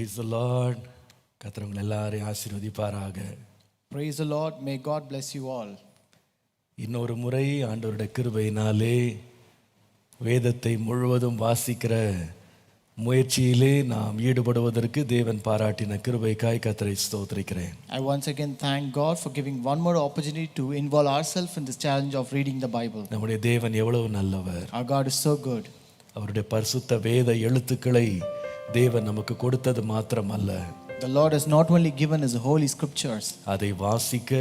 Praise the Lord. கர்த்தர் உங்களை எல்லாரையும் ஆசீர்வதிப்பாராக. Praise the Lord. May God bless you all. இன்னொரு முறை ஆண்டவருடைய கிருபையினாலே வேதத்தை முழுவதும் வாசிக்கிற முயற்சியிலே நாம் ஈடுபடுவதற்கு தேவன் பாராட்டின கிருபைக்காய் கர்த்தரை ஸ்தோத்திரிக்கிறேன். I once again thank God for giving one more opportunity to involve ourselves in this challenge of reading the Bible. நம்முடைய தேவன் எவ்வளவு நல்லவர். Our God is so good. அவருடைய பரிசுத்த வேத எழுத்துக்களை தேவன் நமக்கு கொடுத்தது மாத்திரமல்ல, The Lord has not only given us the holy scriptures, அதை வாசிக்க,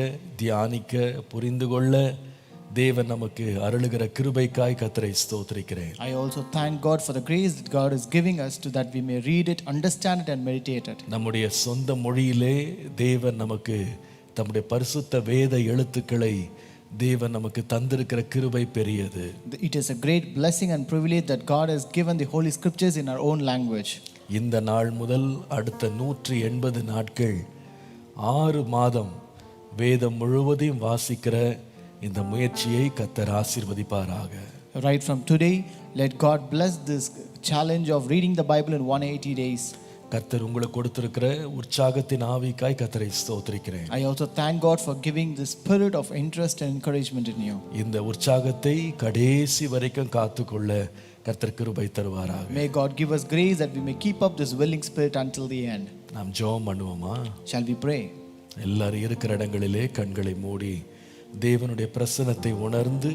தியானிக்க, புரிந்து கொள்ள தேவன் நமக்கு அருளுகிற கிருபைக்காய் கர்த்தரை ஸ்தோத்திரிக்கிறேன். I also thank God for the grace that God is giving us to that we may read it, understand it and meditate it. நம்முடைய சொந்த மொழியிலே தேவன் நமக்கு தம்முடைய பரிசுத்த வேத எழுத்துக்களை தேவன் நமக்கு தந்திருக்கிற கிருபை பெரியது. It is a great blessing and privilege that God has given the holy scriptures in our own language. இந்த நாள் முதல் அடுத்த 180 நாட்கள் 6 மாதம் வேதம் முழுவதையும் வாசிக்கிற இந்த முயற்சியை கர்த்தர் ஆசீர்வதிப்பாராக. Right from today, let God bless this challenge of reading the Bible in 180 days. கர்த்தர் உங்களுக்கு கொடுத்திருக்கிற உற்சாகத்தின் ஆவிக்காய் கர்த்தரை ஸ்தோத்திரிக்கிறேன். I also thank God for giving the spirit of interest and encouragement in you. இந்த உற்சாகத்தை கடைசி வரைக்கும் காத்துக்கொள்ள கர்த்தர் கிருபை தருவாராக. May God give us grace that we may keep up this willing spirit until the end. நாம் ஜெபம் பண்ணுவோமா? Shall we pray? எல்லாரும் இருக்கிற இடங்களிலே கண்களை மூடி தேவனுடைய பிரசன்னத்தை உணர்ந்து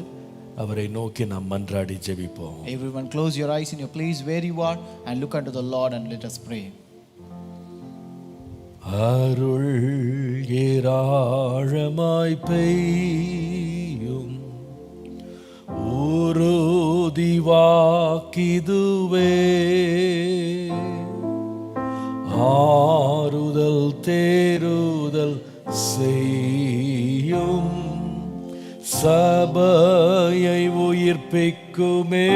அவரை நோக்கி நாம் மன்றாடி ஜெபிப்போம். Everyone close your eyes in your place where you are and look unto the Lord and let us pray. அருள் ஏராளமாய் பெய்யும் உறுதி வாக்கிதுவே, ஆறுதல் தேறுதல் செய்யும் சபையை உயிர்ப்பிக்குமே.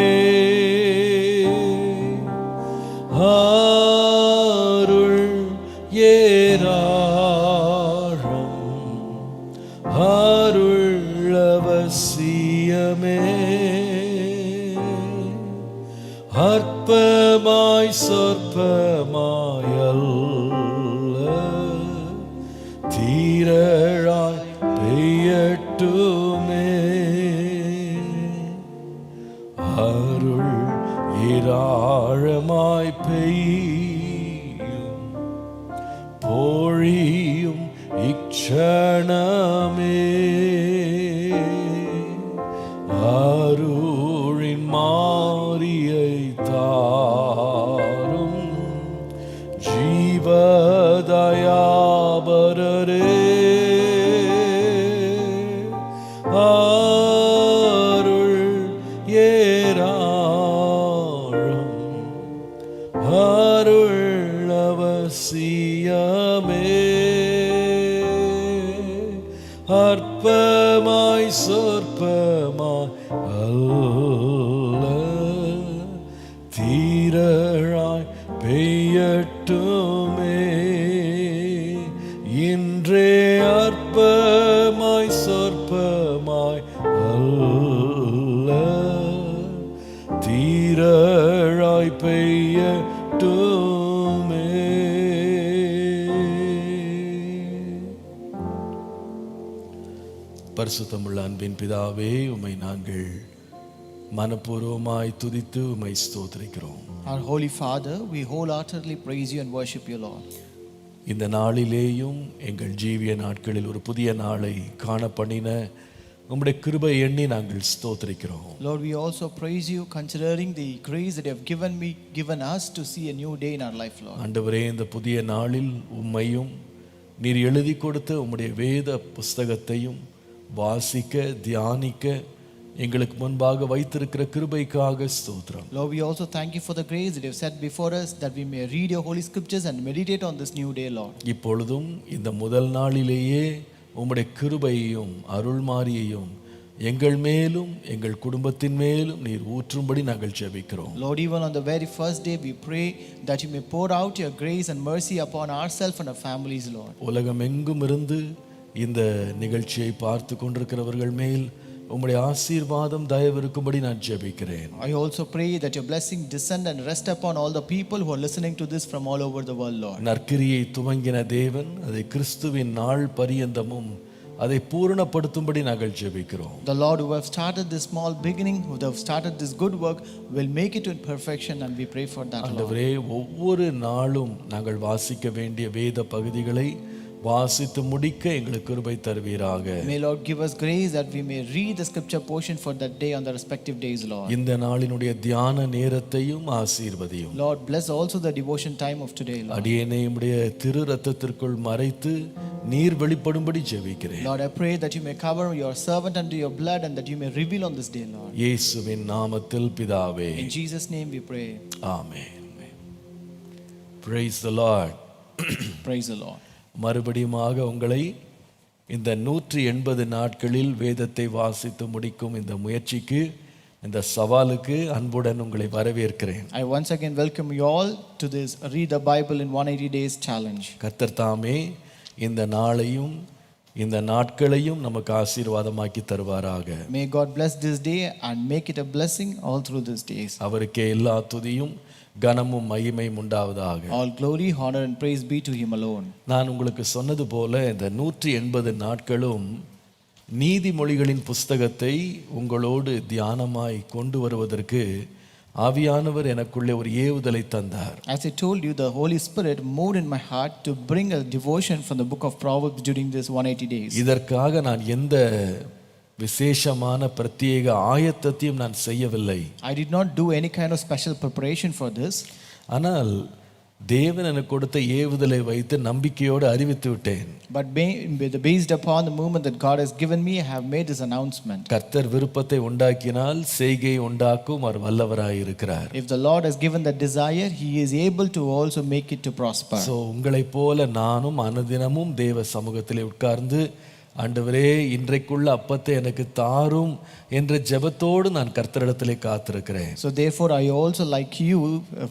அருள் ஏராளம் அருள் அவசியமே, அற்பமாய் சொற்பமாயல்ல தீரழாய் பெய்யட்டுமே. அருள் ஏராளமாய் பெய்யும் பொழியும் இக்ஷணமே, அருளின் மாரியை தாரும் ஜீவதயாபரரே. அருள் ஏராளம் அருள் அவசியமே, அற்பமாய் சொற்பமாய் அல்ல தீரழாய் பெய்யட்டுமே. இன்றே அற்பமாய் சொற்பமாய் அல்ல தீரழாய் பெய்யட்டுமே. பரிசுத்தமுள்ள அன்பின் பிதாவே, உம்மை நாங்கள் மனப்பூர்வமாய் துதித்து உம்மை ஸ்தோத்திரிக்கிறோம். Our holy Father, we wholeheartedly praise you and worship you, Lord. இந்த நாளிலேயும் எங்கள் ஜீவிய நாட்களில் ஒரு புதிய நாளை காண பண்ணின உம்முடைய கிருபை எண்ணி நாங்கள் ஸ்தோத்திரிக்கிறோம். Lord, we also praise you considering the grace that you have given us to see a new day in our life, Lord. ஆண்டவரே, இந்த புதிய நாளில் உம்மையும் நீர் எழுதி கொடுத்த உம்முடைய வேத புஸ்தகத்தையும் வாசிக்க தியானிக்க எங்களுக்கு முன்பாக வைத்திருக்கிற கிருபைக்காக ஸ்தோத்திரம். Lord, we also thank you for the grace that you have set before us that we may read your holy scriptures and meditate on this new day, Lord. இப்பொழுதும் இந்த முதல் நாளிலேயே உம்முடைய கிருபையையும் அருள்மாரியையும் எங்கள் மேலும் எங்கள் குடும்பத்தின் மேலும் நீர் ஊற்றும்படி நாங்கள் ஜெபிக்கிறோம். Lord, even on the very first day we pray that you may pour out your grace and mercy upon ourselves and our families, Lord. உலகம் எங்கும் இருந்து இந்த நிகழ்ச்சியை பார்த்து கொண்டிருக்கிறவர்கள் மேல் உம்முடைய ஆசீர்வாதம் தயவு இருக்கும்படி நான் ஜெபிக்கிறேன். I also pray that your blessing descend and rest upon all the people who are listening to this from all over the world, Lord. நற்கிரியை துவங்கின தேவன் அதை கிறிஸ்துவின் நாள் பரியந்தமும் அதை பூரணப்படுத்தும்படி நாங்கள் ஜெபிக்கிறோம். The Lord who have started this small beginning, who have started this good work, will make it to perfection, and we pray for that, Lord. ஆண்டவரே, ஒவ்வொரு நாளும் நாங்கள் வாசிக்க வேண்டிய வேத பகுதிகளை வாசித்து முடிக்க எங்களுக்கு கிருபை தருவீராக. May Lord give us grace that we may read the scripture portion for that day on the respective days, Lord. இந்த நாளினுடைய தியான நேரத்தையும் ஆசீர்வதியும். Lord, bless also the devotion time of today, Lord. அடியேனை உம்முடைய திரு ரத்தத்திற்குள் மறைத்து நீர் வெளிப்படும்படி ஜெபிக்கிறேன். Lord, I pray that you may cover your servant under your blood and that you may reveal on this day, Lord. இயேசுவின் நாமத்தில் பிதாவே. In Jesus' name we pray. Amen. Praise the Lord. Praise the Lord. மறுபடியுமாக உங்களை இந்த 180 நாட்களில் வேதத்தை வாசித்து முடிக்கும் இந்த முயற்சிக்கு, இந்த சவாலுக்கு அன்புடன் உங்களை வரவேற்கிறேன். I once again welcome you all to this Read the Bible in 180 Days challenge. கர்த்தர் தாமே இந்த நாளையும் இந்த நாட்களையும் நமக்கு ஆசீர்வாதமாக்கி தருவாராக. May God bless this day and make it a blessing all through these days. அவருக்கே எல்லா துதியும் கனமும் மகிமையும் உண்டாவதாக. All glory, honor and praise be to him alone. நான் உங்களுக்கு சொன்னது போல இந்த 180 நாட்களும் நீதிமொழிகளின் புஸ்தகத்தை உங்களோடு தியானமாய் கொண்டு வருவதற்கு ஆவியானவர் எனக்குள்ளே ஒரு ஏவுதலை தந்தார். As I told you, the Holy Spirit moved in my heart to bring a devotion from the book of Proverbs during this 180 days. இதற்காக நான் எந்த விசேஷமான பிரத்யேக ஆயத்தத்தையும் நான் செய்யவில்லை. I did not do any kind of special preparation for this. ஆனால் தேவன் எனக்கு கொடுத்த ஏவுதலை வைத்து நம்பிக்கையோடு அறிவித்து விட்டேன். But based upon the movement that God has given me, I have made this announcement. கர்த்தர் விருப்பத்தை உண்டாக்கினால் செய்கை உண்டாக்கும் அவர் வல்லவராய் இருக்கிறார். If the Lord has given the desire, he is able to also make it to prosper. So உங்களைப் போல நானும் அனுதினமும் தேவ சமூகத்திலே உட்கார்ந்து ஆண்டவரே இன்றைக்குள்ள அப்பத்தை எனக்கு தாரும் என்ற ஜெபத்தோடு நான் கர்த்தரிடத்திலே காத்திருக்கிறேன். So therefore I also, like you,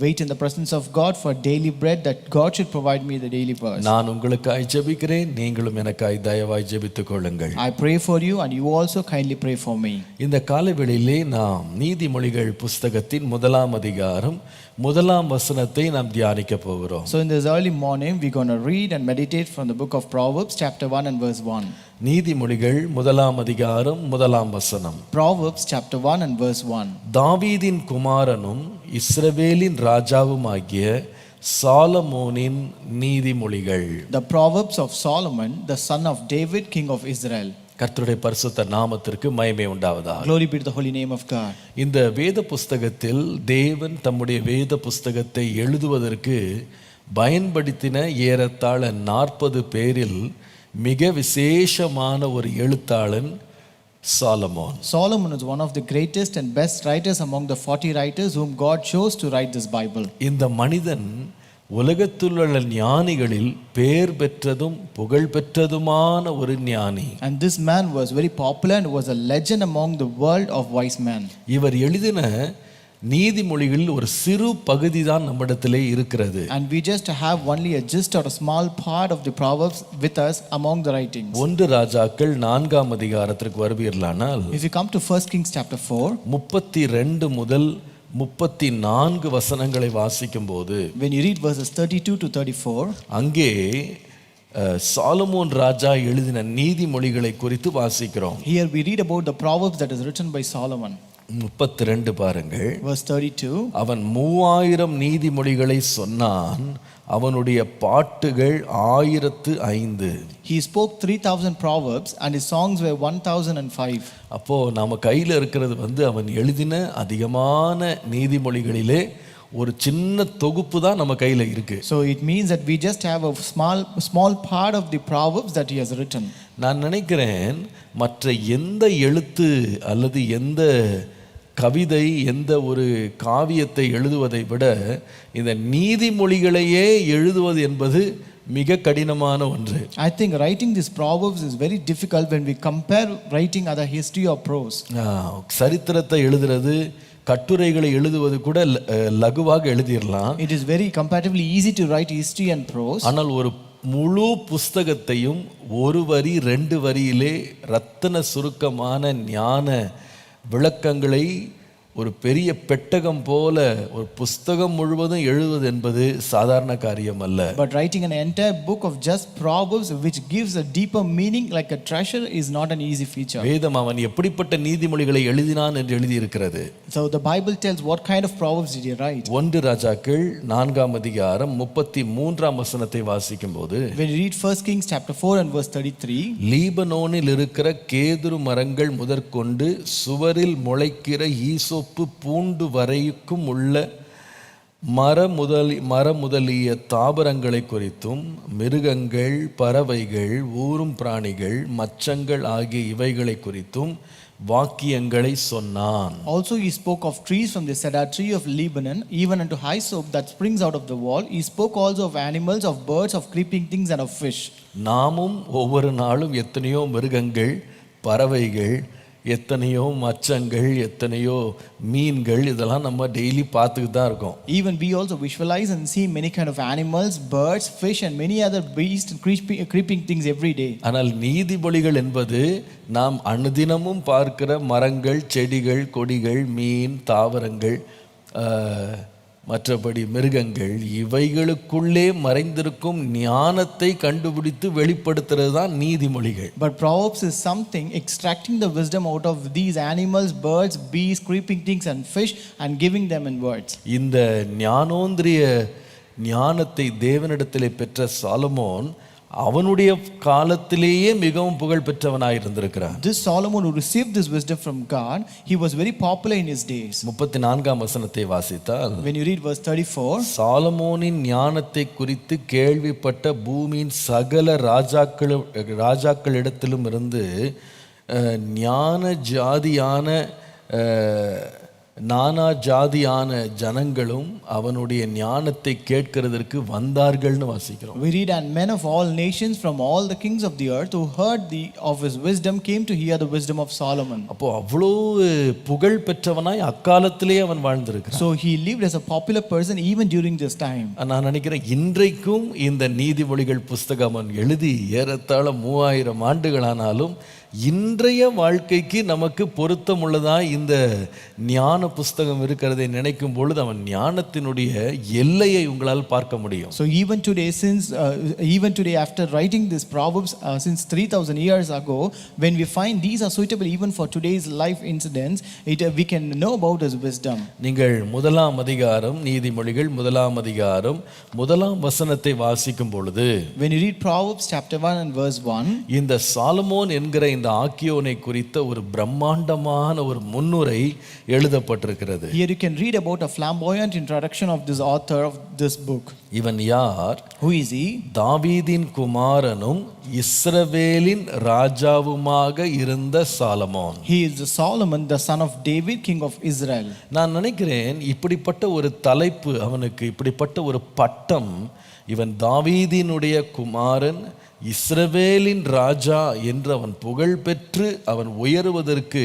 wait in the presence of God for daily bread, that God should provide me the daily bread. நான் உங்களுக்காய் ஜெபிக்கிறேன், நீங்களும் எனக்காய் தயவாய் ஜெபித்துக் கொள்ளுங்கள். I pray for you and you also kindly pray for me. இந்த காலவெளியிலே நாம் நீதிமொழிகள் புஸ்தகத்தின் 1ஆம் அதிகாரம் 1ஆம் வசனத்தை நாம் தியானிக்க போகிறோம். So in this early morning we're going to read and meditate from the book of Proverbs chapter 1 and verse 1. நீதிமொழிகள் 1ஆம் அதிகாரம் 1ஆம் வசனம். Proverbs chapter 1 and verse 1. தாவீதின் குமாரனும் இஸ்ரவேலின் ராஜாவுமாகிய சாலமோனின் நீதிமொழிகள். The Proverbs of Solomon, the son of David, king of Israel. கர்த்தருடைய பரிசுத்த நாமத்திற்கு மகிமை உண்டாவதாக. Glory be to the holy name of God. இந்த வேத புஸ்தகத்தில் தேவன் தம்முடைய வேத புஸ்தகத்தை எழுதுவதற்கு பயன்படுத்தின ஏறத்தாழ 40 பேரில் மிக விசேஷமான ஒரு எழுத்தாளன் Solomon. Solomon is one of the greatest and best writers among the 40 writers whom God chose to write this Bible. இந்த மனிதன் உலகத்திலுள்ள ஞானிகளில் பேர் பெற்றதும் புகழ் பெற்றதுமான ஒரு ஞானி. And this man was very popular and was a legend among the world of wise men. இவர் எழுதின நீதிமொழிகளில் ஒரு சிறு பகுதி தான் நம்மிடத்திலே இருக்கிறது. And we just have only a gist or a small part of the Proverbs with us among the writings. 1 ராஜாக்கள் 4ஆம் அதிகாரத்திற்கு வருவீர்களானால், If you come to 1 Kings chapter 4, 32 முதல் 34 வசனங்களை வாசிக்கும் போது, when you read verses 32 to 34, அங்கே சாலமோன் ராஜா எழுதின நீதிமொழிகளை குறித்து வாசிக்கிறோம். here we read about the Proverbs that is written by Solomon. 32 பாருங்கள். Verse 32. அவன் 3000 நீதிமொழிகளை சொன்னான், அவனுடைய பாட்டுகள் 1005. He spoke 3000 proverbs and his songs were 1005. அப்போ நம்ம கையில் இருக்கிறது அவன் எழுதின அதிகமான நீதிமொழிகளிலே ஒரு சின்ன தொகுப்பு தான் நம்ம கையில் இருக்கு. So it means that we just have a small part of the proverbs that he has written. நான் நினைக்கிறேன் மற்ற எந்த எழுத்து அல்லது எந்த கவிதை எந்த ஒரு காவியத்தை எழுதுவதை விட இந்த நீதிமொழிகளையே எழுதுவது என்பது மிக கடினமான ஒன்று. I think writing these proverbs is very difficult when we compare writing other history or prose. சரித்திரத்தை எழுதுறது, கட்டுரைகளை எழுதுவது கூட லகுவாக எழுதிடலாம். It is very comparatively easy to write history and prose. ஆனால் ஒரு முழு புஸ்தகத்தையும் ஒரு வரி 2 வரியிலே ரத்தின சுருக்கமான ஞான விளக்கங்களை ஒரு பெரிய பெட்டகம் போல ஒரு புஸ்தகம் முழுவதும் எழுதுவது என்பது சாதாரண காரியம் அல்ல. But writing an entire book of just Proverbs which gives a deeper meaning like a treasure is not an easy feature. வேதம் அவன் எப்படிப்பட்ட நீதிமொழிகளை எழுதினான் என்று எழுதி இருக்கிறது. So the Bible tells what kind of Proverbs did he write. 1 ராஜாக்கள் 4 அதிகாரம் 33 வசனத்தை வாசிக்கும்போது, When you read 1 Kings chapter 4 and verse 33, லீபனோனில் இருக்கிற கேதுரு மரங்கள் முதற்கொண்டு சுவரில் முளைக்கிற ஈசோப்பு பூண்டு வரைக்கும் உள்ள மர முதலிய தாவரங்களை குறித்தும் மிருகங்கள், பறவைகள், ஊரும் பிராணிகள், மச்சங்கள் ஆகிய இவைகளை குறித்தும் வாக்கியங்களை சொன்னான். Also he spoke of trees from the cedar tree of Lebanon, even unto hyssop that springs out of the wall. He spoke also of animals, of birds, of creeping things, and of fish. நாமும் ஒவ்வொரு நாளும் எத்தனையோ மிருகங்கள், பறவைகள், எத்தனையோ மச்சங்கள், எத்தனையோ மீன்கள், இதெல்லாம் நம்ம டெய்லி பார்த்துக்கிட்டு தான் இருக்கோம். Even we also visualize and see many kind of animals, birds, fish, and many other beasts and creeping things every day. ஆனால் நீதிமொழிகள் என்பது நாம் அனுதினமும் பார்க்கிற மரங்கள், செடிகள், கொடிகள், மீன், தாவரங்கள், மற்றபடி மிருகங்கள், இவைகளுக்குள்ளே மறைந்திருக்கும் ஞானத்தை கண்டுபிடித்து வெளிப்படுத்துறது தான் நீதிமொழிகள். But Proverbs is something extracting the wisdom out of these animals, birds, beasts, creeping things, and fish, and giving them in words. இந்த ஞானோந்திரிய ஞானத்தை தேவனிடத்திலே பெற்ற சாலமோன் அவனுடைய காலத்திலேயே மிகவும் புகழ் பெற்றவனாய் இருந்திருக்கிறான். This Solomon who received this wisdom from God, he was very popular in his days. 34 வசனத்தை வாசித்தால், When you read verse 34, சாலமோனின் ஞானத்தை குறித்து கேள்விப்பட்ட பூமியின் சகல ராஜாக்களிடத்திலும் இருந்து ஞான ஜாதியான நானா ஜாதியான ஜனங்களும் அவனுடைய ஞானத்தை கேட்கிறதற்கு வந்தார்கள்னு வாசிக்கிறோம். we read, and men of all nations from all the kings of the earth who heard of his wisdom came to hear the wisdom of Solomon. அப்போ அவ்வளோ புகழ் பெற்றவனாய் அக்காலத்திலே அவன் வாழ்ந்திருக்கிறான். So he lived as a popular person even during this time. நான் நினைக்கிறேன் இன்றைக்கும் இந்த நீதிமொழிகள் புஸ்தகம் அவன் எழுதி ஏறத்தாழ 3000 ஆண்டுகளானாலும் இன்றைய வாழ்க்கைக்கு நமக்கு பொருத்தமுள்ளதாய் இந்த ஞான புஸ்தகம் இருக்கிறதை நினைக்கும் பொழுது அவன் ஞானத்தினுடைய எல்லையை உங்களால் பார்க்க முடியும். So even today after writing this Proverbs since 3000 years ago, when we find these are suitable even for today's life incidents, we can know about his wisdom. நீங்கள் 1 அதிகாரம் நீதிமொழிகள் 1 அதிகாரம் 1 வசனத்தை வாசிக்கும் பொழுது, when you read Proverbs chapter 1 and verse 1, இந்த Solomon என்கிற இந்த ஆக்கியோனை குறித்த ஒரு பிரம்மாண்டமான ஒரு முன்னுரை எழுதப்பட்டிருக்கிறது. Here you can read about a flamboyant introduction of this author of this book. இவன் யார்? Who is he? தாவீதின் குமாரனும் இஸ்ரவேலின் ராஜாவுமாக இருந்த Solomon. He is Solomon, the son of David, king of Israel. நான் நினைக்கிறேன் இப்படிப்பட்ட ஒரு தலைப்பு அவனுக்கு, இப்படிப்பட்ட ஒரு பட்டம், இவன் தாவீதினுடைய குமாரன், இஸ்ரவேலின் ராஜா என்று அவன் புகழ் பெற்று அவன் உயருவதற்கு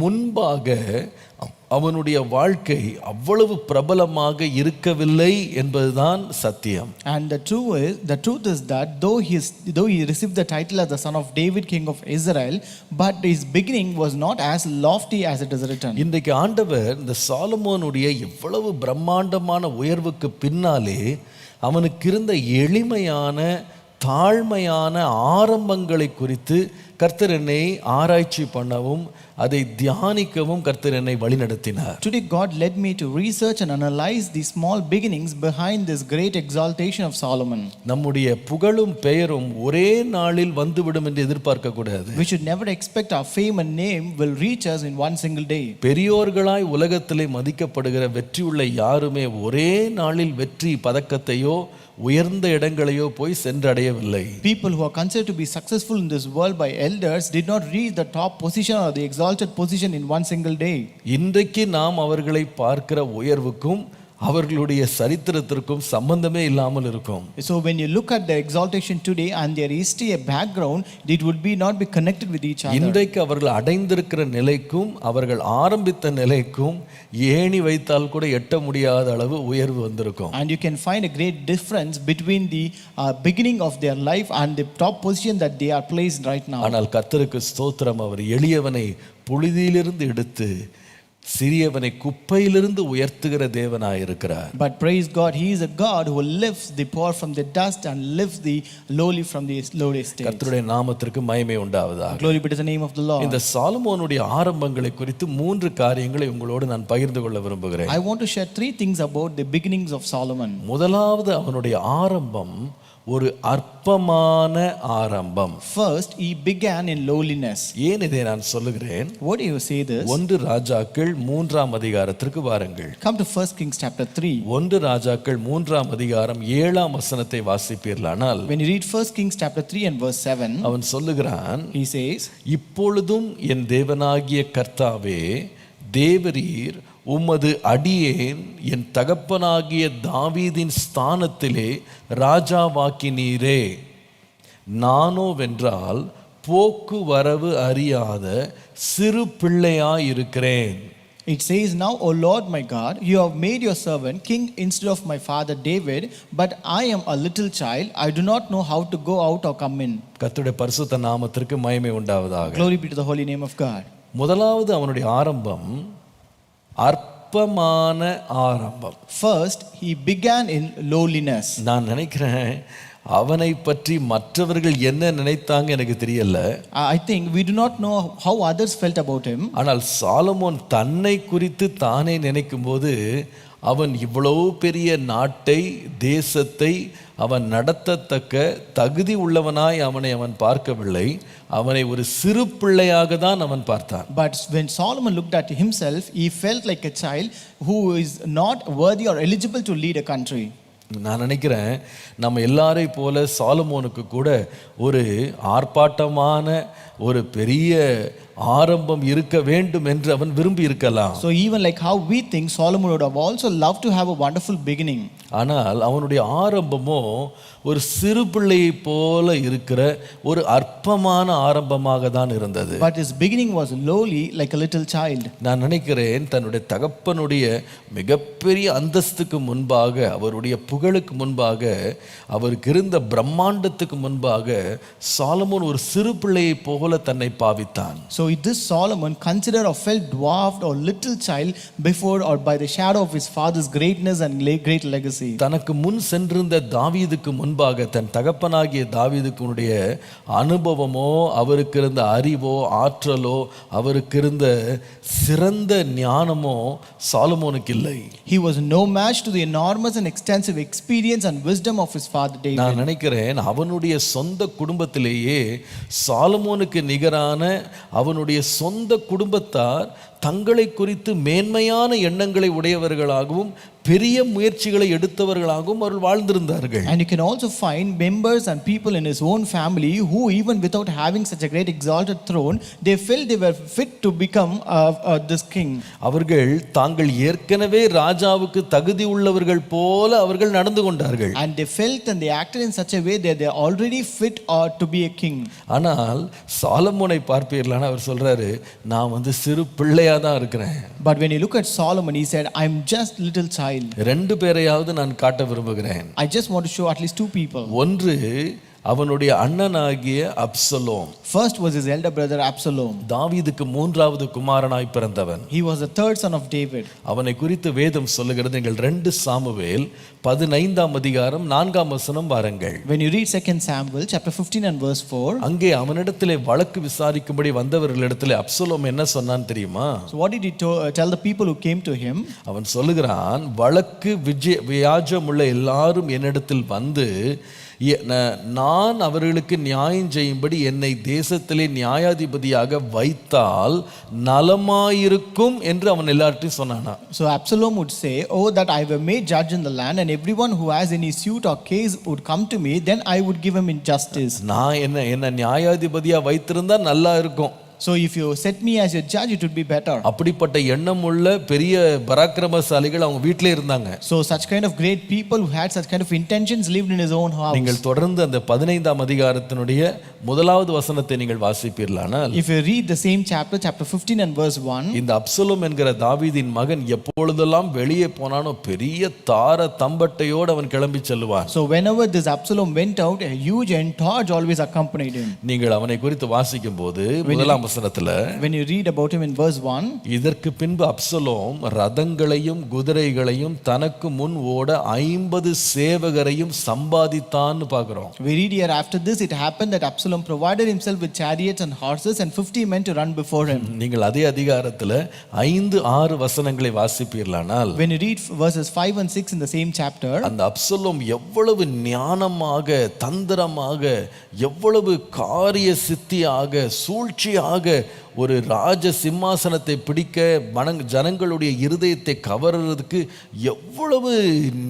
முன்பாக அவனுடைய வாழ்க்கை அவ்வளவு பிரபலமாக இருக்கவில்லை என்பதுதான் சத்தியம். And the truth is that though he received the title as the son of David, king of Israel, but his beginning was not as lofty as it is written. இன்றைக்கு ஆண்டவர் இந்த சாலமோனுடைய எவ்வளவு பிரம்மாண்டமான உயர்வுக்கு பின்னாலே அவனுக்கு இருந்த எளிமையான தாழ்மையான ஆரம்பங்களை குறித்து கர்த்தர் என்னை ஆராய்ச்சி பண்ணவும் அதை தியானிக்கவும் கர்த்தர் என்னை வழிநடத்தினார். Today God led me to research and analyze the small beginnings behind this great exaltation of Solomon. நம்முடைய புகழும் பெயரும் ஒரே நாளில் வந்துவிடும் என்று எதிர்பார்க்க கூடாது. We should never expect our fame and name will reach us in one single day. பெரியோர்களாய் உலகத்திலே மதிக்கப்படுகிற வெற்றியுள்ள யாருமே ஒரே நாளில் வெற்றி பதக்கத்தையோ உயர்ந்த இடங்களையோ போய் சென்றடையவில்லை. People who are considered to be successful in this world by elders did not reach the top position or the exalted position in one single day. இன்றைக்கு நாம் அவர்களை பார்க்கிற உயர்வுக்கும் அவர்களுடைய சரித்திரத்திற்கும் சம்பந்தமே இல்லாமல் இருக்கும். So when you look at the exaltation today and their history, a background, it would be not be connected with each other. இன்றைக்கு அவர்கள் அடைந்திருக்கிற நிலைக்கும் அவர்கள் ஆரம்பித்த நிலைக்கும் ஏணி வைத்தால் கூட எட்ட முடியாத அளவு உயர்வு வந்திருக்கும். And you can find a great difference between the beginning of their life and the top position that they are placed right now. ஆனால் கர்த்தருக்கு ஸ்தோத்திரம், அவர் எளியவனை புழுதியிலிருந்து எடுத்து சிறியவனை குப்பையிலிருந்து உயர்த்துகிற தேவனாயிருக்கிறார். But praise God, he is a God who lifts the poor from the dust and lifts the lowly from the lowly state. கர்த்தருடைய நாமத்திற்கு மகிமை உண்டாவதாக. Glory be to the name of the Lord. இந்த சாலமோனுடைய ஆரம்பங்களை குறித்து 3 காரியங்களை உங்களோடு நான் பகிர்ந்து கொள்ள விரும்புகிறேன். I want to share 3 things about the beginnings of Solomon. முதலாவது, அவனுடைய ஆரம்பம் ஒரு அற்பமான ஆரம்பம். First, he began in lowliness. ஏன் இதை நான் சொல்லுகிறேன்? What do you say this? 1 ராஜாக்கள் 3ஆம் அதிகாரத்திற்கு வாருங்கள். Come to 1 Kings chapter 3. 1 ராஜாக்கள் 3ஆம் அதிகாரம் 7ஆம் வசனத்தை வாசிப்பீர்களானால், When you read 1 Kings chapter 3 and verse 7, அவன் சொல்லுகிறான், he says, இப்பொழுதும் என் தேவனாகிய கர்த்தாவே, தேவரீர் உமது அடியேன் என் தகப்பனாகிய தாவீதின் ஸ்தானத்திலே ராஜாவாக்கினீரே. நானோவென்றால் போக்குவரவு அறியாத சிறு பிள்ளையாயிருக்கிறேன். It says, Now, O Lord my God, you have made your servant king instead of my father David, but I am a little child. I do not know how to go out or come in. கர்த்தருடைய பரிசுத்த நாமத்திற்கு மகிமை உண்டாவதாக. Glory be to the holy name of God. முதலாவது, அவனுடைய ஆரம்பம் அற்பமான ஆரம்பம். First, he began in lowliness. நான் நினைக்கிறேன், அவனை பற்றி மற்றவர்கள் என்ன நினைத்தாங்க எனக்கு தெரியல. I think we do not know how others felt about him. ஆனால் சாலமோன் தன்னை குறித்து தானே நினைக்கும் போது, அவன் இவ்வளவு பெரிய நாட்டை, தேசத்தை அவன் நடத்தத்தக்க தகுதி உள்ளவனாய் அவன் பார்க்கவில்லை. அவனை ஒரு சிறு பிள்ளையாக தான் அவன் பார்த்தான். But when Solomon looked at himself, he felt like a child who is not worthy or eligible to lead a country. நான் நினைக்கிறேன், நம்ம எல்லாரை போல சாலமோனுக்கு கூட ஒரு ஆர்ப்பாட்டமான ஒரு பெரிய ஆரம்பம் இருக்க வேண்டும் என்று அவன் விரும்பி இருக்கலாம். So even like how we think, Solomon would have also loved to have a wonderful beginning. ஆனால் அவனுடைய ஆரம்பமோ ஒரு சிறு பிள்ளையை போல இருக்கிற ஒரு அற்பமான ஆரம்பமாக தான் இருந்தது. But his beginning was lowly like a little child. நான் நினைக்கிறேன், தன்னுடைய தகப்பனுடைய மிகப்பெரிய அந்தஸ்துக்கு முன்பாக, அவருடைய புகழுக்கு முன்பாக, அவருக்கு இருந்த பிரம்மாண்டத்துக்கு முன்பாக சாலமோன் ஒரு சிறு பிள்ளையை போல தன்னை பாவித்தான். So this Solomon considered or felt dwarfed or little child before or by the shadow of his father's greatness and great legacy. தனக்கு முன் சென்றிருந்த தாவீதுக்கு முன்பாக, தன் தகப்பனாகிய தாவீதுக்குடைய அனுபவமோ, அவருக்கு இருந்த அறிவோ, ஆற்றலோ, அவருக்கு இருந்த சிறந்த ஞானமோ சாலமோனுக்கு இல்லை. He was no match to the enormous and extensive experience and wisdom of his father David. நான் நினைக்கிறேன், அவனுடைய சொந்த குடும்பத்திலேயே சாலமோனுக்கு நிகரான அவனுடைய சொந்த குடும்பத்தார் தங்களை குறித்து மேன்மையான எண்ணங்களை உடையவர்களாகவும் பெரிய முயற்சிகளை எடுத்தவர்களாகவும் அவர்கள் வாழ்ந்திருந்தார்கள். And you can also find members and people in his own family who, even without having such a great exalted throne, they felt they were fit to become this king. அவர்கள் தாங்கள் ஏற்கனவே ராஜாவுக்கு தகுதி உள்ளவர்கள் போல அவர்கள் நடந்து கொண்டார்கள். And they felt and they acted in such a way that they are already fit or to be a king. ஆனால் சாலமோனை பார்ப்பீர்களான அவர் சொல்றாரு, நான் சிறு பிள்ளையா தான் இருக்கிறேன். But when you look at Solomon, he said, I'm just little child. 2 பேரையாவது நான் காட்ட விரும்புகிறேன். I just want to show at least 2 people. ஒன்று, அவனுடைய அண்ணனாகிய Absalom. First was his elder brother Absalom. தாவீதுக்கு 3வது குமாரனாய் பிறந்தவன். He was the 3rd son of David. அவனை குறித்து வேதம் சொல்லுகிறது. நீங்கள் 2 சாமுவேல் 15ஆம் அதிகாரம் 4ஆம் வசனம் பாருங்கள். When you read 2 Samuel chapter 15 and verse 4, அங்கே அவனிடத்திலே வழக்கு விசாரிக்கும்படி வந்தவர்களிடத்திலே அப்சலோம் என்ன சொன்னான் தெரியுமா? So what did he tell the people who came to him? அவன் சொல்லுகிறான், வழக்கு வியாஜமுள்ள எல்லாரும் என்னிடத்தில் வந்து நான் அவர்களுக்கு நியாயம் செய்யும்படி என்னை தேசத்திலே நியாயாதிபதியாக வைத்தால் நலமாயிருக்கும் என்று அவன் எல்லார்ட்டையும் சொன்னானா. So Absalom would say, oh, that I were made judge in the land, and everyone who has any suit or case would come to me, then I would give him in justice. நான் என்ன நியாயாதிபதியா வைத்திருந்தா நல்லா இருக்கும். So if you set me as your judge, it would be better. அப்படிப்பட்ட எண்ணம் உள்ள பெரிய பராக்கிரமசாலிகள் அவங்க வீட்டிலே இருந்தாங்க. So such kind of great people who had such kind of intentions lived in his own house. நீங்கள் தொடர்ந்து அந்த 15ஆம் அதிகாரத்தினுடைய முதலாவது வசனத்தை நீங்கள் வாசிப்பீர்களானால், If you read the same chapter 15 and verse 1, இந்த அப்சலோம் என்கிற தாவீதின் மகன் எப்பொழுதெல்லாம் வெளியே போனானோ பெரிய தார தம்பட்டையோடு அவன் கிளம்பி செல்லுவான். so whenever this Absalom went out, a huge entourage always accompanied him. நீங்கள் அவனை குறித்து வாசிக்கும் போது முதலாம் வசனத்துல, When you read about him in verse 1, இதற்கு பின்பு அப்சலோம் ரதங்களையும் குதிரைகளையும் தனக்கு முன் ஓட 50 சேவகரையும் சம்பாதித்தான்னு பார்க்கிறோம். we read here, after this it happened that Absalom provided himself with chariots and horses and 50 men to run before him. நீங்கள் அதே அதிகாரத்துல 5-6 வசனங்களை வாசிப்பீர்களானால், When you read verses 5 and 6 in the same chapter, அந்த அப்சலோம் எவ்வளவு ஞானமாக தந்திரமாக எவ்வளவு காரிய சித்தியாக சூழ்ச்சியாக ஒரு ராஜ சிம்மாசனத்தை பிடிக்க ஜனங்களுடைய இருதயத்தை கவர்றதுக்கு எவ்வளவு